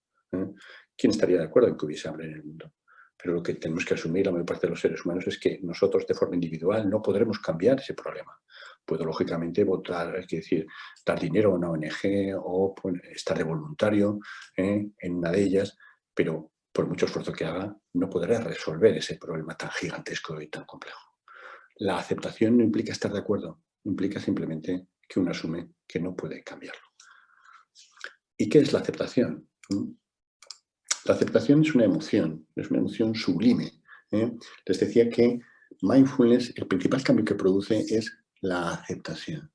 ¿Quién estaría de acuerdo en que hubiese hambre en el mundo? Pero lo que tenemos que asumir la mayor parte de los seres humanos es que nosotros de forma individual no podremos cambiar ese problema. Puedo lógicamente votar, es decir, dar dinero a una ONG o estar de voluntario en una de ellas, pero por mucho esfuerzo que haga, no podré resolver ese problema tan gigantesco y tan complejo. La aceptación no implica estar de acuerdo, implica simplemente que uno asume que no puede cambiarlo. ¿Y qué es la aceptación? La aceptación es una emoción sublime. Les decía que mindfulness, el principal cambio que produce es la aceptación,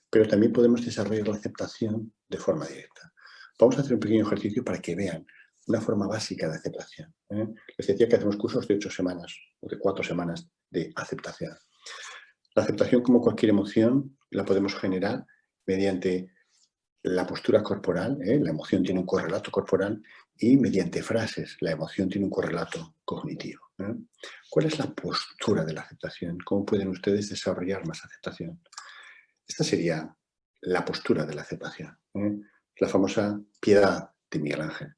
pero también podemos desarrollar la aceptación de forma directa. Vamos a hacer un pequeño ejercicio para que vean una forma básica de aceptación. Les decía que hacemos cursos de 8 semanas o de 4 semanas de aceptación. La aceptación, como cualquier emoción, la podemos generar mediante la postura corporal, la emoción tiene un correlato corporal, y mediante frases, la emoción tiene un correlato cognitivo. ¿Cuál es la postura de la aceptación? ¿Cómo pueden ustedes desarrollar más aceptación? Esta sería la postura de la aceptación, la famosa piedad de Miguel Ángel.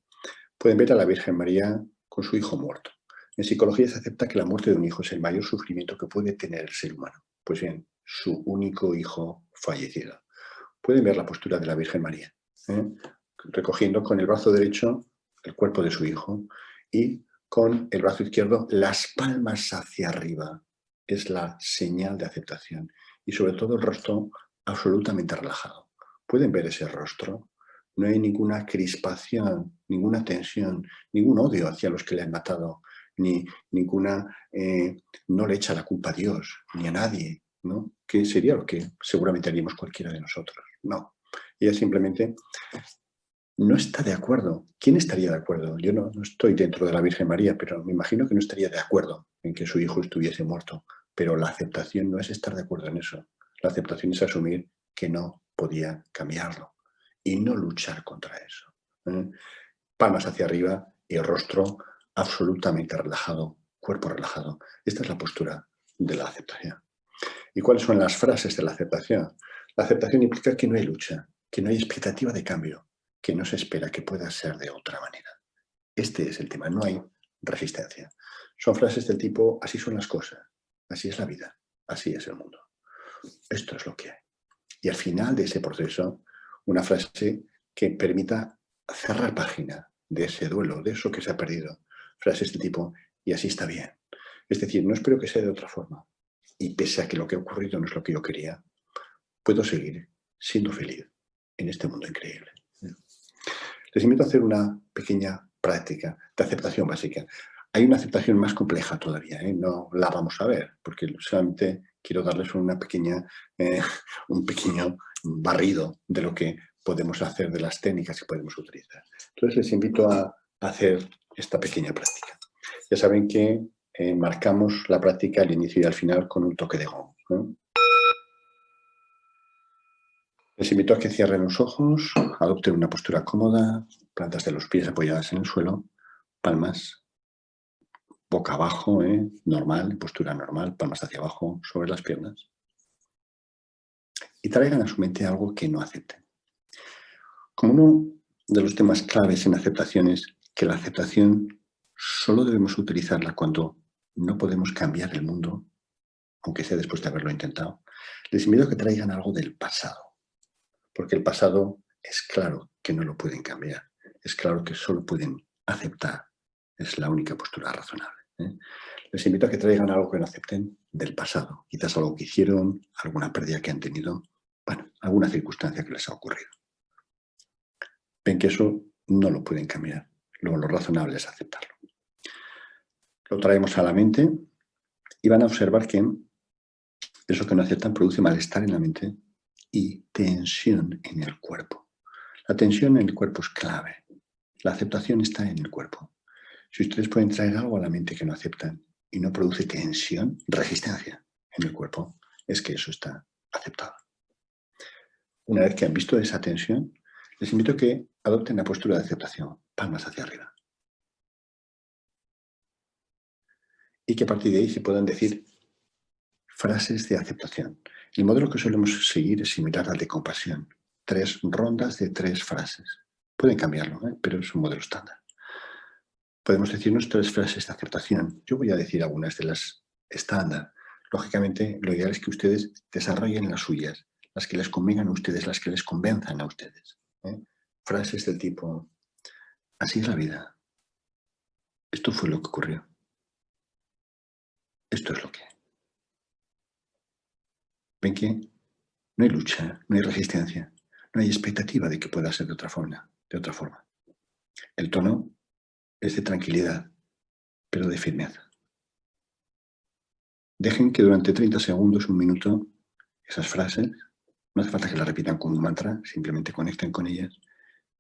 Pueden ver a la Virgen María con su hijo muerto. En psicología se acepta que la muerte de un hijo es el mayor sufrimiento que puede tener el ser humano. Pues bien, su único hijo fallecido. Pueden ver la postura de la Virgen María, recogiendo con el brazo derecho el cuerpo de su hijo y con el brazo izquierdo las palmas hacia arriba. Es la señal de aceptación. Y sobre todo el rostro absolutamente relajado. ¿Pueden ver ese rostro? No hay ninguna crispación, ninguna tensión, ningún odio hacia los que le han matado, ni ninguna, no le echa la culpa a Dios, ni a nadie, ¿no? Que sería lo que seguramente haríamos cualquiera de nosotros. No, ella simplemente no está de acuerdo. ¿Quién estaría de acuerdo? Yo no estoy dentro de la Virgen María, pero me imagino que no estaría de acuerdo en que su hijo estuviese muerto. Pero la aceptación no es estar de acuerdo en eso. La aceptación es asumir que no podía cambiarlo y no luchar contra eso. Palmas hacia arriba y el rostro absolutamente relajado, cuerpo relajado. Esta es la postura de la aceptación. ¿Y cuáles son las frases de la aceptación? La aceptación implica que no hay lucha, que no hay expectativa de cambio, que no se espera que pueda ser de otra manera. Este es el tema, no hay resistencia. Son frases del tipo, así son las cosas, así es la vida, así es el mundo. Esto es lo que hay. Y al final de ese proceso, una frase que permita cerrar página de ese duelo, de eso que se ha perdido. Frases del tipo, y así está bien. Es decir, no espero que sea de otra forma. Y pese a que lo que ha ocurrido no es lo que yo quería, puedo seguir siendo feliz en este mundo increíble. Les invito a hacer una pequeña práctica de aceptación básica. Hay una aceptación más compleja todavía, no la vamos a ver, porque solamente quiero darles un pequeño barrido de lo que podemos hacer, de las técnicas que podemos utilizar. Entonces les invito a hacer esta pequeña práctica. Ya saben que marcamos la práctica al inicio y al final con un toque de gong, ¿no? Les invito a que cierren los ojos, adopten una postura cómoda, plantas de los pies apoyadas en el suelo, palmas boca abajo, normal, postura normal, palmas hacia abajo sobre las piernas. Y traigan a su mente algo que no acepten. Como uno de los temas claves en aceptación es que la aceptación solo debemos utilizarla cuando no podemos cambiar el mundo, aunque sea después de haberlo intentado, les invito a que traigan algo del pasado. Porque el pasado es claro que no lo pueden cambiar. Es claro que solo pueden aceptar. Es la única postura razonable. Les invito a que traigan algo que no acepten del pasado. Quizás algo que hicieron, alguna pérdida que han tenido, bueno, alguna circunstancia que les ha ocurrido. Ven que eso no lo pueden cambiar. Luego lo razonable es aceptarlo. Lo traemos a la mente y van a observar que eso que no aceptan produce malestar en la mente y tensión en el cuerpo. La tensión en el cuerpo es clave. La aceptación está en el cuerpo. Si ustedes pueden traer algo a la mente que no aceptan y no produce tensión, resistencia en el cuerpo, es que eso está aceptado. Una vez que han visto esa tensión, les invito a que adopten la postura de aceptación, palmas hacia arriba. Y que a partir de ahí se puedan decir frases de aceptación. El modelo que solemos seguir es similar al de compasión. 3 rondas de 3 frases. Pueden cambiarlo, pero es un modelo estándar. Podemos decirnos 3 frases de aceptación. Yo voy a decir algunas de las estándar. Lógicamente, lo ideal es que ustedes desarrollen las suyas, las que les convengan a ustedes, las que les convenzan a ustedes. Frases del tipo, así es la vida. Esto fue lo que ocurrió. Esto es lo que hay. ¿Ven que no hay lucha, no hay resistencia, no hay expectativa de que pueda ser de otra forma? El tono es de tranquilidad, pero de firmeza. Dejen que durante 30 segundos, un minuto, esas frases, no hace falta que las repitan como un mantra, simplemente conecten con ellas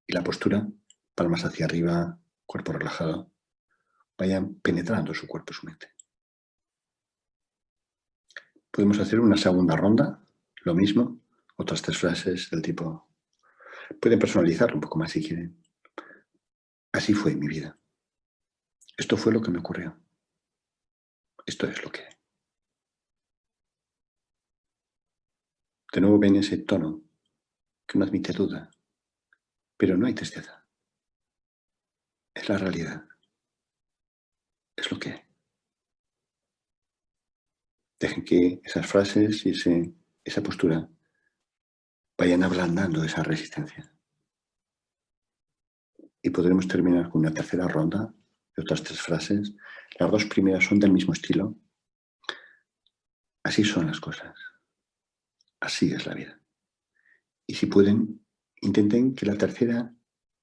y la postura, palmas hacia arriba, cuerpo relajado, vayan penetrando su cuerpo y su mente. Podemos hacer una segunda ronda, lo mismo, otras 3 frases del tipo, pueden personalizarlo un poco más si quieren. Así fue mi vida. Esto fue lo que me ocurrió. Esto es lo que hay. De nuevo ven ese tono que no admite duda, pero no hay tristeza. Es la realidad. Es lo que hay. Dejen que esas frases y esa postura vayan ablandando esa resistencia. Y podremos terminar con una tercera ronda de otras 3 frases. Las 2 primeras son del mismo estilo. Así son las cosas. Así es la vida. Y si pueden, intenten que la tercera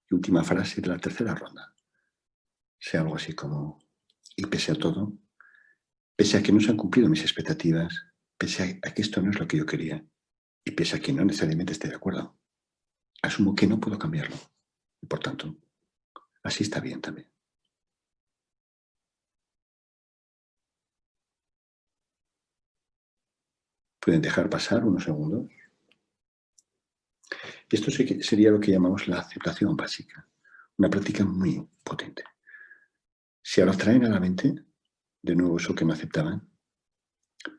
y última frase de la tercera ronda sea algo así como, y pese a todo, pese a que no se han cumplido mis expectativas, pese a que esto no es lo que yo quería, y pese a que no necesariamente esté de acuerdo, asumo que no puedo cambiarlo. Y por tanto, así está bien también. Pueden dejar pasar unos segundos. Y esto sería lo que llamamos la aceptación básica, una práctica muy potente. Si ahora traen a la mente, de nuevo eso que no aceptaban,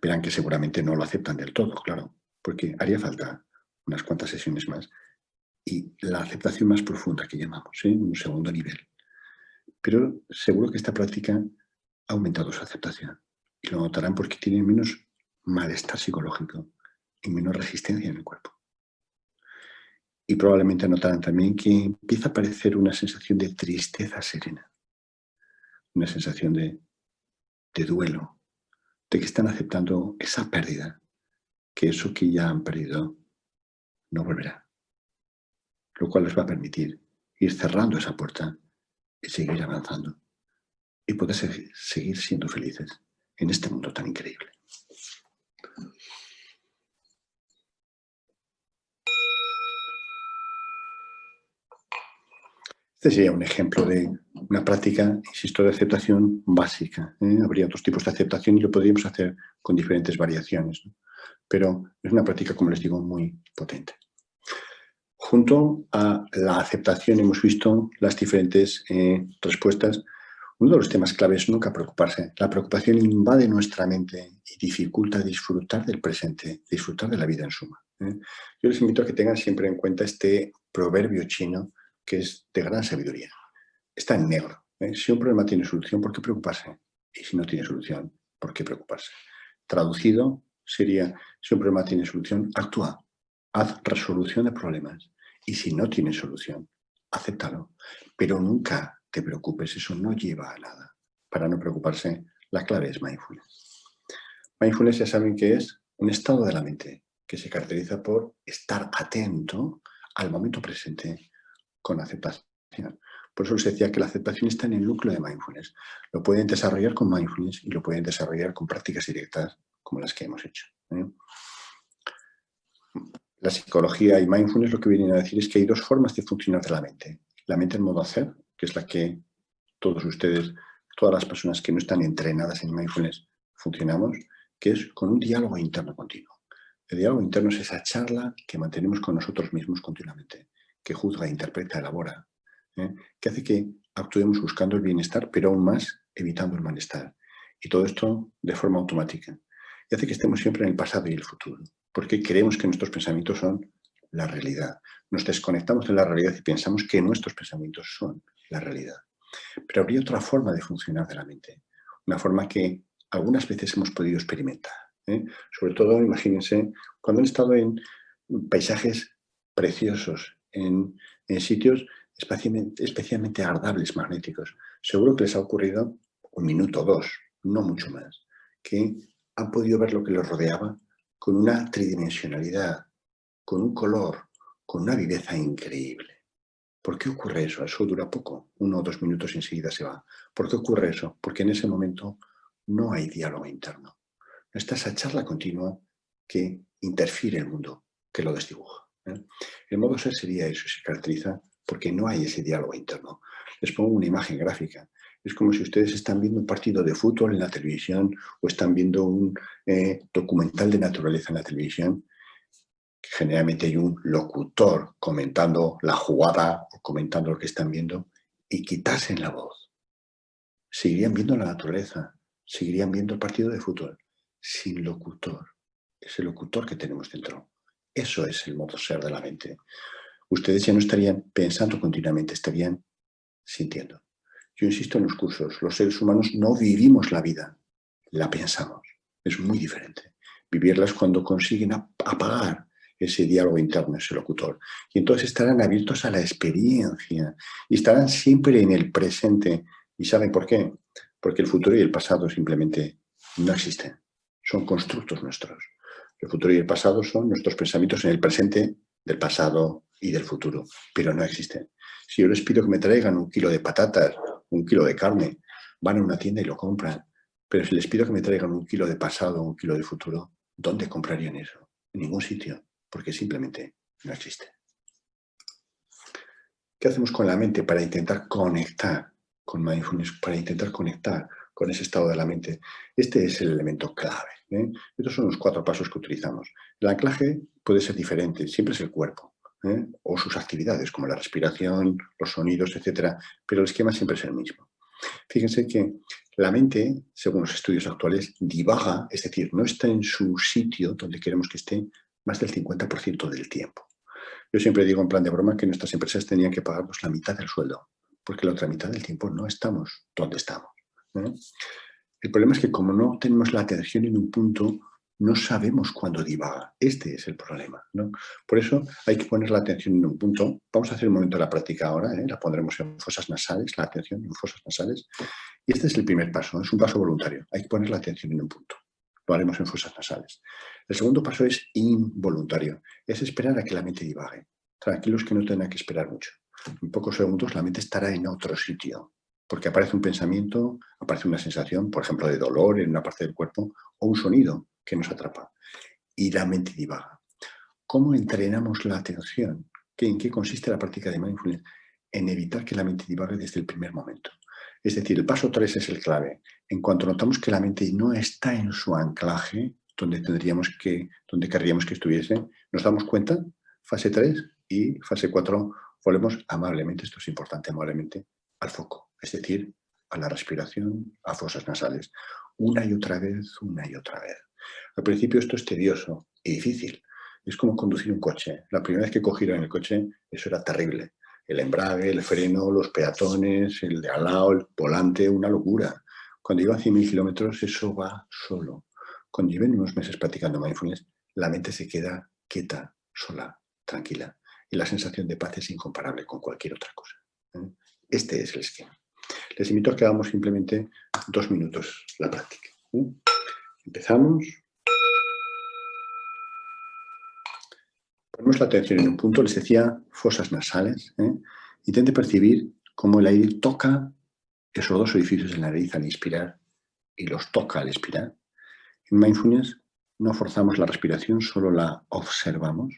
verán que seguramente no lo aceptan del todo, claro, porque haría falta unas cuantas sesiones más. Y la aceptación más profunda que llamamos, un segundo nivel. Pero seguro que esta práctica ha aumentado su aceptación. Y lo notarán porque tienen menos malestar psicológico y menos resistencia en el cuerpo. Y probablemente notarán también que empieza a aparecer una sensación de tristeza serena, una sensación de duelo, de que están aceptando esa pérdida, que eso que ya han perdido no volverá. Lo cual les va a permitir ir cerrando esa puerta y seguir avanzando y poder seguir siendo felices en este mundo tan increíble. Este sería un ejemplo de una práctica, insisto, de aceptación básica. Habría otros tipos de aceptación y lo podríamos hacer con diferentes variaciones, ¿no? Pero es una práctica, como les digo, muy potente. Junto a la aceptación hemos visto las diferentes respuestas. Uno de los temas claves es nunca preocuparse. La preocupación invade nuestra mente y dificulta disfrutar del presente, disfrutar de la vida en suma. Yo les invito a que tengan siempre en cuenta este proverbio chino que es de gran sabiduría. Está en negro. Si un problema tiene solución, ¿por qué preocuparse? Y si no tiene solución, ¿por qué preocuparse? Traducido sería, si un problema tiene solución, actúa. Haz resolución de problemas. Y si no tiene solución, acéptalo. Pero nunca te preocupes, eso no lleva a nada. Para no preocuparse, la clave es mindfulness. Mindfulness ya saben que es un estado de la mente que se caracteriza por estar atento al momento presente con aceptación. Por eso les decía que la aceptación está en el núcleo de mindfulness. Lo pueden desarrollar con mindfulness y lo pueden desarrollar con prácticas directas como las que hemos hecho. La psicología y mindfulness lo que vienen a decir es que hay dos formas de funcionar de la mente. La mente en modo hacer, que es la que todos ustedes, todas las personas que no están entrenadas en mindfulness funcionamos, que es con un diálogo interno continuo. El diálogo interno es esa charla que mantenemos con nosotros mismos continuamente, que juzga, interpreta, elabora, que hace que actuemos buscando el bienestar, pero aún más evitando el malestar. Y todo esto de forma automática. Y hace que estemos siempre en el pasado y el futuro, porque creemos que nuestros pensamientos son la realidad. Nos desconectamos de la realidad y pensamos que nuestros pensamientos son la realidad. Pero habría otra forma de funcionar de la mente, una forma que algunas veces hemos podido experimentar. Sobre todo, imagínense, cuando han estado en paisajes preciosos, en sitios especialmente agradables, magnéticos. Seguro que les ha ocurrido un minuto o dos, no mucho más, que han podido ver lo que les rodeaba con una tridimensionalidad, con un color, con una viveza increíble. ¿Por qué ocurre eso? Eso dura poco, 1 o 2 minutos y enseguida se va. ¿Por qué ocurre eso? Porque en ese momento no hay diálogo interno. No está esa charla continua que interfiere el mundo, que lo desdibuja. El modo ser sería eso, se caracteriza porque no hay ese diálogo interno. Les pongo una imagen gráfica. Es como si ustedes están viendo un partido de fútbol en la televisión o están viendo un documental de naturaleza en la televisión. Generalmente hay un locutor comentando la jugada o comentando lo que están viendo y quitasen la voz. Seguirían viendo la naturaleza, seguirían viendo el partido de fútbol, sin locutor. Es el locutor que tenemos dentro. Eso es el modo ser de la mente. Ustedes ya no estarían pensando continuamente, estarían sintiendo. Yo insisto en los cursos, los seres humanos no vivimos la vida, la pensamos. Es muy diferente. Vivirla es cuando consiguen apagar ese diálogo interno, ese locutor. Y entonces estarán abiertos a la experiencia y estarán siempre en el presente. ¿Y saben por qué? Porque el futuro y el pasado simplemente no existen. Son constructos nuestros. El futuro y el pasado son nuestros pensamientos en el presente del pasado y del futuro, pero no existen. Si yo les pido que me traigan 1 kilo de patatas, 1 kilo de carne, van a una tienda y lo compran. Pero si les pido que me traigan 1 kilo de pasado, 1 kilo de futuro, ¿dónde comprarían eso? En ningún sitio, porque simplemente no existe. ¿Qué hacemos con la mente para intentar conectar con mindfulness, para intentar conectar con ese estado de la mente? Este es el elemento clave. Estos son los 4 pasos que utilizamos. El anclaje puede ser diferente, siempre es el cuerpo, o sus actividades, como la respiración, los sonidos, etc. Pero el esquema siempre es el mismo. Fíjense que la mente, según los estudios actuales, divaga, es decir, no está en su sitio donde queremos que esté más del 50% del tiempo. Yo siempre digo en plan de broma que nuestras empresas tenían que pagarnos la mitad del sueldo, porque la otra mitad del tiempo no estamos donde estamos. El problema es que como no tenemos la atención en un punto, no sabemos cuándo divaga. Este es el problema, ¿no? Por eso hay que poner la atención en un punto. Vamos a hacer un momento de la práctica ahora, la pondremos en fosas nasales, la atención en fosas nasales. Y este es el primer paso, es un paso voluntario. Hay que poner la atención en un punto. Lo haremos en fosas nasales. El segundo paso es involuntario, es esperar a que la mente divague. Tranquilos que no tengan que esperar mucho. En pocos segundos la mente estará en otro sitio, porque aparece un pensamiento, aparece una sensación, por ejemplo, de dolor en una parte del cuerpo, o un sonido que nos atrapa, y la mente divaga. ¿Cómo entrenamos la atención? ¿En qué consiste la práctica de mindfulness? en evitar que la mente divague desde el primer momento. Es decir, el paso 3 es el clave. En cuanto notamos que la mente no está en su anclaje, donde querríamos que estuviese, nos damos cuenta, fase 3 y fase 4, volvemos amablemente, esto es importante, amablemente, al foco, es decir, a la respiración, a fosas nasales, una y otra vez, una y otra vez. Al principio esto es tedioso y difícil. Es como conducir un coche. La primera vez que cogí en el coche, eso era terrible. El embrague, el freno, los peatones, el de al lado, el volante, una locura. Cuando iba a 100.000 kilómetros, eso va solo. Cuando lleven unos meses practicando mindfulness, la mente se queda quieta, sola, tranquila. Y la sensación de paz es incomparable con cualquier otra cosa. Este es el esquema. Les invito a que hagamos simplemente 2 minutos la práctica. Empezamos. Ponemos la atención en un punto, les decía, fosas nasales. Intente percibir cómo el aire toca esos 2 orificios de la nariz al inspirar y los toca al expirar. En mindfulness no forzamos la respiración, solo la observamos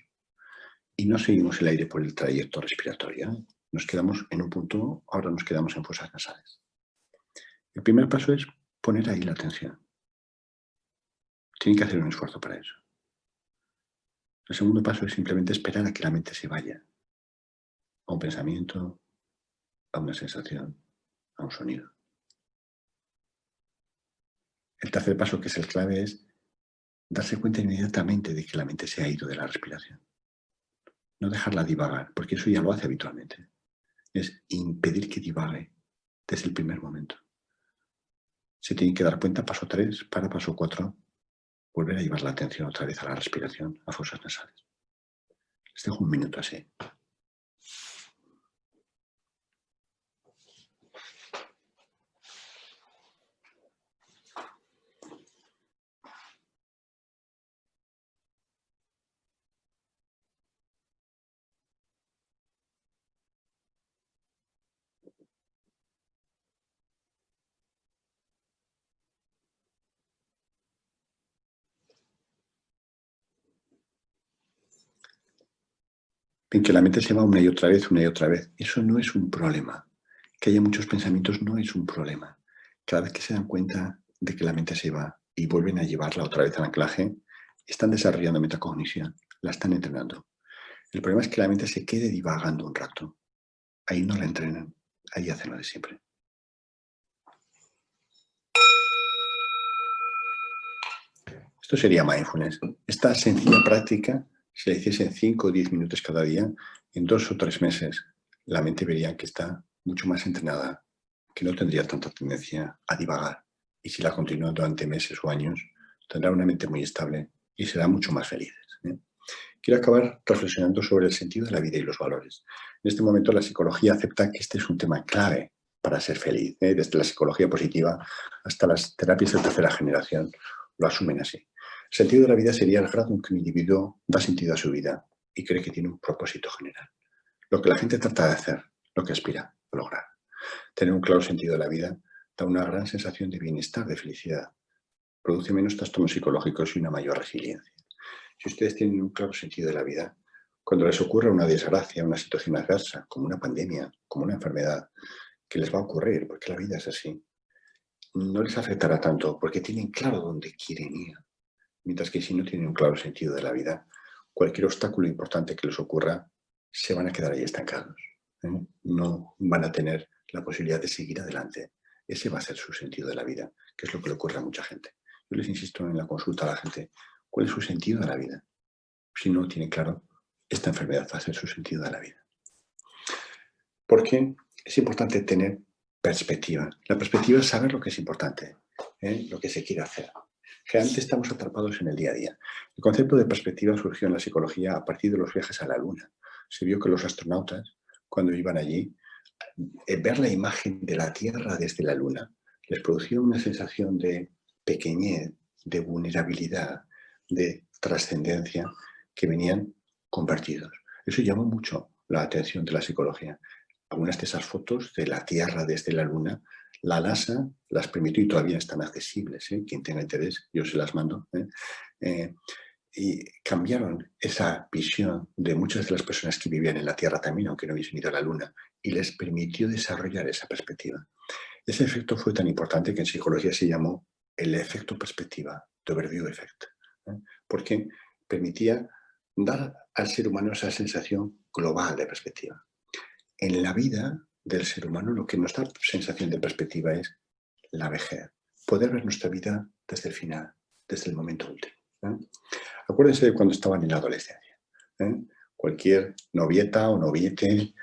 y no seguimos el aire por el trayecto respiratorio. Nos quedamos en un punto, ahora nos quedamos en fosas nasales. El primer paso es poner ahí la atención. Tienen que hacer un esfuerzo para eso. El segundo paso es simplemente esperar a que la mente se vaya a un pensamiento, a una sensación, a un sonido. El tercer paso, que es el clave, es darse cuenta inmediatamente de que la mente se ha ido de la respiración. No dejarla divagar, porque eso ya lo hace habitualmente. Es impedir que divague desde el primer momento. Se tienen que dar cuenta, paso 3, para paso 4, volver a llevar la atención otra vez a la respiración, a fosas nasales. Les dejo un minuto así. Bien, que la mente se va una y otra vez, eso no es un problema. Que haya muchos pensamientos no es un problema. Cada vez que se dan cuenta de que la mente se va y vuelven a llevarla otra vez al anclaje, están desarrollando metacognición, la están entrenando. El problema es que la mente se quede divagando un rato. Ahí no la entrenan, ahí hacen lo de siempre. Esto sería mindfulness. Esta sencilla práctica, si la hiciesen 5 o 10 minutos cada día, en 2 o 3 meses, la mente vería que está mucho más entrenada, que no tendría tanta tendencia a divagar. Y si la continúa durante meses o años, tendrá una mente muy estable y será mucho más feliz. Quiero acabar reflexionando sobre el sentido de la vida y los valores. En este momento la psicología acepta que este es un tema clave para ser feliz. Desde la psicología positiva hasta las terapias de tercera generación lo asumen así. El sentido de la vida sería el grado en que un individuo da sentido a su vida y cree que tiene un propósito general. Lo que la gente trata de hacer, lo que aspira a lograr. Tener un claro sentido de la vida da una gran sensación de bienestar, de felicidad. Produce menos trastornos psicológicos y una mayor resiliencia. Si ustedes tienen un claro sentido de la vida, cuando les ocurra una desgracia, una situación adversa, como una pandemia, como una enfermedad, que les va a ocurrir, porque la vida es así, no les afectará tanto, porque tienen claro dónde quieren ir. Mientras que si no tienen un claro sentido de la vida, cualquier obstáculo importante que les ocurra, se van a quedar ahí estancados. No van a tener la posibilidad de seguir adelante. Ese va a ser su sentido de la vida, que es lo que le ocurre a mucha gente. Yo les insisto en la consulta a la gente, ¿cuál es su sentido de la vida? Si no tienen claro, esta enfermedad va a ser su sentido de la vida. Porque es importante tener perspectiva. La perspectiva es saber lo que es importante, lo que se quiere hacer. Generalmente estamos atrapados en el día a día. El concepto de perspectiva surgió en la psicología a partir de los viajes a la Luna. Se vio que los astronautas, cuando iban allí, ver la imagen de la Tierra desde la Luna les producía una sensación de pequeñez, de vulnerabilidad, de trascendencia, que venían convertidos. Eso llamó mucho la atención de la psicología. Algunas de esas fotos de la Tierra desde la Luna, la NASA las permitió y todavía están accesibles. Quien tenga interés, yo se las mando. y cambiaron esa visión de muchas de las personas que vivían en la Tierra también, aunque no hubiesen ido a la Luna, y les permitió desarrollar esa perspectiva. Ese efecto fue tan importante que en psicología se llamó el efecto perspectiva, the overview effect, porque permitía dar al ser humano esa sensación global de perspectiva. En la vida del ser humano lo que nos da sensación de perspectiva es la vejez, poder ver nuestra vida desde el final, desde el momento último. Acuérdense de cuando estaban en la adolescencia. Cualquier novieta o noviete,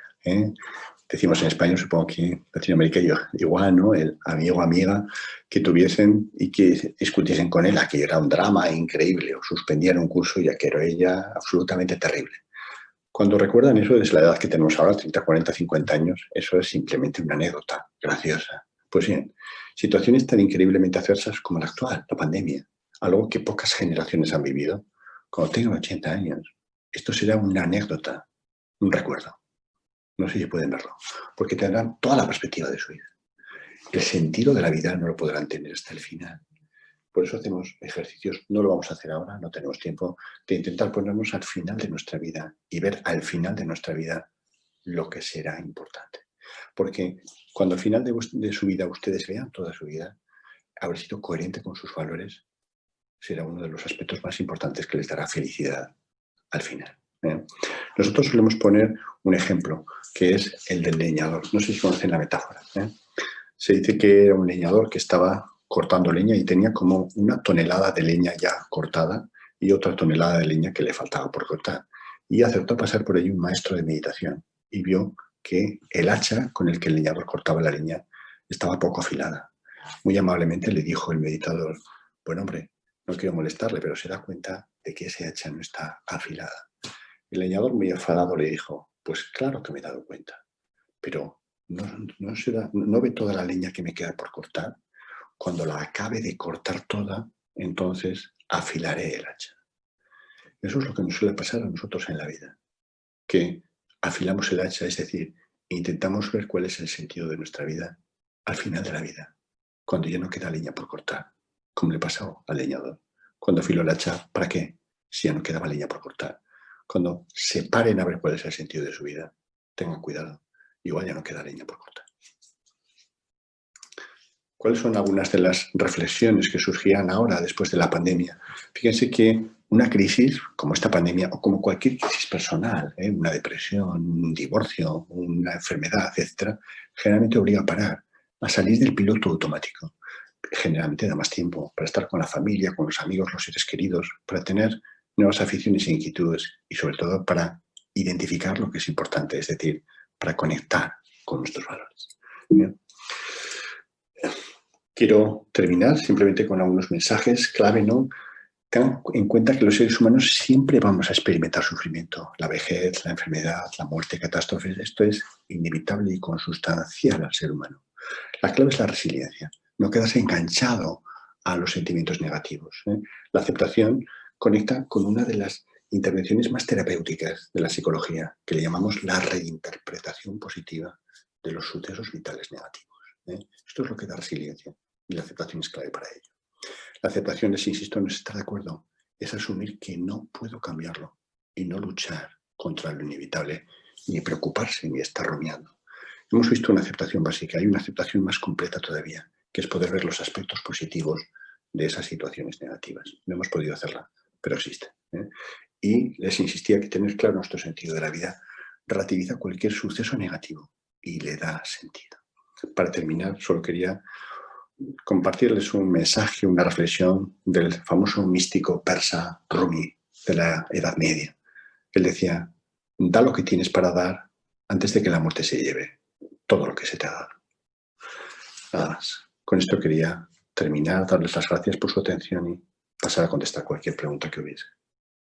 decimos en España, supongo que en Latinoamérica igual, ¿no? El amigo o amiga que tuviesen y que discutiesen con él, aquello era un drama increíble, o suspendían un curso y aquello era ella absolutamente terrible. Cuando recuerdan eso desde la edad que tenemos ahora, 30, 40, 50 años, eso es simplemente una anécdota graciosa. Pues bien, situaciones tan increíblemente adversas como la actual, la pandemia, algo que pocas generaciones han vivido, cuando tengan 80 años, esto será una anécdota, un recuerdo. No sé si pueden verlo, porque tendrán toda la perspectiva de su vida. El sentido de la vida no lo podrán tener hasta el final. Por eso hacemos ejercicios, no lo vamos a hacer ahora, no tenemos tiempo, de intentar ponernos al final de nuestra vida y ver al final de nuestra vida lo que será importante. Porque cuando al final de su vida ustedes vean toda su vida, haber sido coherente con sus valores será uno de los aspectos más importantes que les dará felicidad al final. Nosotros solemos poner un ejemplo, que es el del leñador. No sé si conocen la metáfora. Se dice que era un leñador que estaba cortando leña y tenía como 1 tonelada de leña ya cortada y otra tonelada de leña que le faltaba por cortar. Y aceptó pasar por allí un maestro de meditación y vio que el hacha con el que el leñador cortaba la leña estaba poco afilada. Muy amablemente le dijo el meditador: bueno, hombre, no quiero molestarle, pero se da cuenta de que ese hacha no está afilada. El leñador, muy enfadado, le dijo: pues claro que me he dado cuenta, pero no ve toda la leña que me queda por cortar. Cuando la acabe de cortar toda, entonces afilaré el hacha. Eso es lo que nos suele pasar a nosotros en la vida, que afilamos el hacha, es decir, intentamos ver cuál es el sentido de nuestra vida al final de la vida, cuando ya no queda leña por cortar, como le pasó al leñador. Cuando afiló el hacha, ¿para qué? Si ya no quedaba leña por cortar. Cuando se paren a ver cuál es el sentido de su vida, tengan cuidado, igual ya no queda leña por cortar. ¿Cuáles son algunas de las reflexiones que surgirán ahora después de la pandemia? Fíjense que una crisis como esta pandemia o como cualquier crisis personal, una depresión, un divorcio, una enfermedad, etc., generalmente obliga a parar, a salir del piloto automático. Generalmente da más tiempo para estar con la familia, con los amigos, los seres queridos, para tener nuevas aficiones e inquietudes y sobre todo para identificar lo que es importante, es decir, para conectar con nuestros valores. Bien. Quiero terminar simplemente con algunos mensajes clave, ¿no? Tengan en cuenta que los seres humanos siempre vamos a experimentar sufrimiento. La vejez, la enfermedad, la muerte, catástrofes, esto es inevitable y consustancial al ser humano. La clave es la resiliencia, no quedarse enganchado a los sentimientos negativos. La aceptación conecta con una de las intervenciones más terapéuticas de la psicología, que le llamamos la reinterpretación positiva de los sucesos vitales negativos. Esto es lo que da resiliencia y la aceptación es clave para ello. La aceptación es, insisto, no es estar de acuerdo, es asumir que no puedo cambiarlo y no luchar contra lo inevitable, ni preocuparse ni estar rumiando. Hemos visto una aceptación básica, hay una aceptación más completa todavía, que es poder ver los aspectos positivos de esas situaciones negativas. No hemos podido hacerla, pero existe. Y les insistía que tener claro nuestro sentido de la vida relativiza cualquier suceso negativo y le da sentido. Para terminar, solo quería compartirles un mensaje, una reflexión del famoso místico persa Rumi de la Edad Media. Él decía: da lo que tienes para dar antes de que la muerte se lleve todo lo que se te ha dado. Nada más. Con esto quería terminar, darles las gracias por su atención y pasar a contestar cualquier pregunta que hubiese.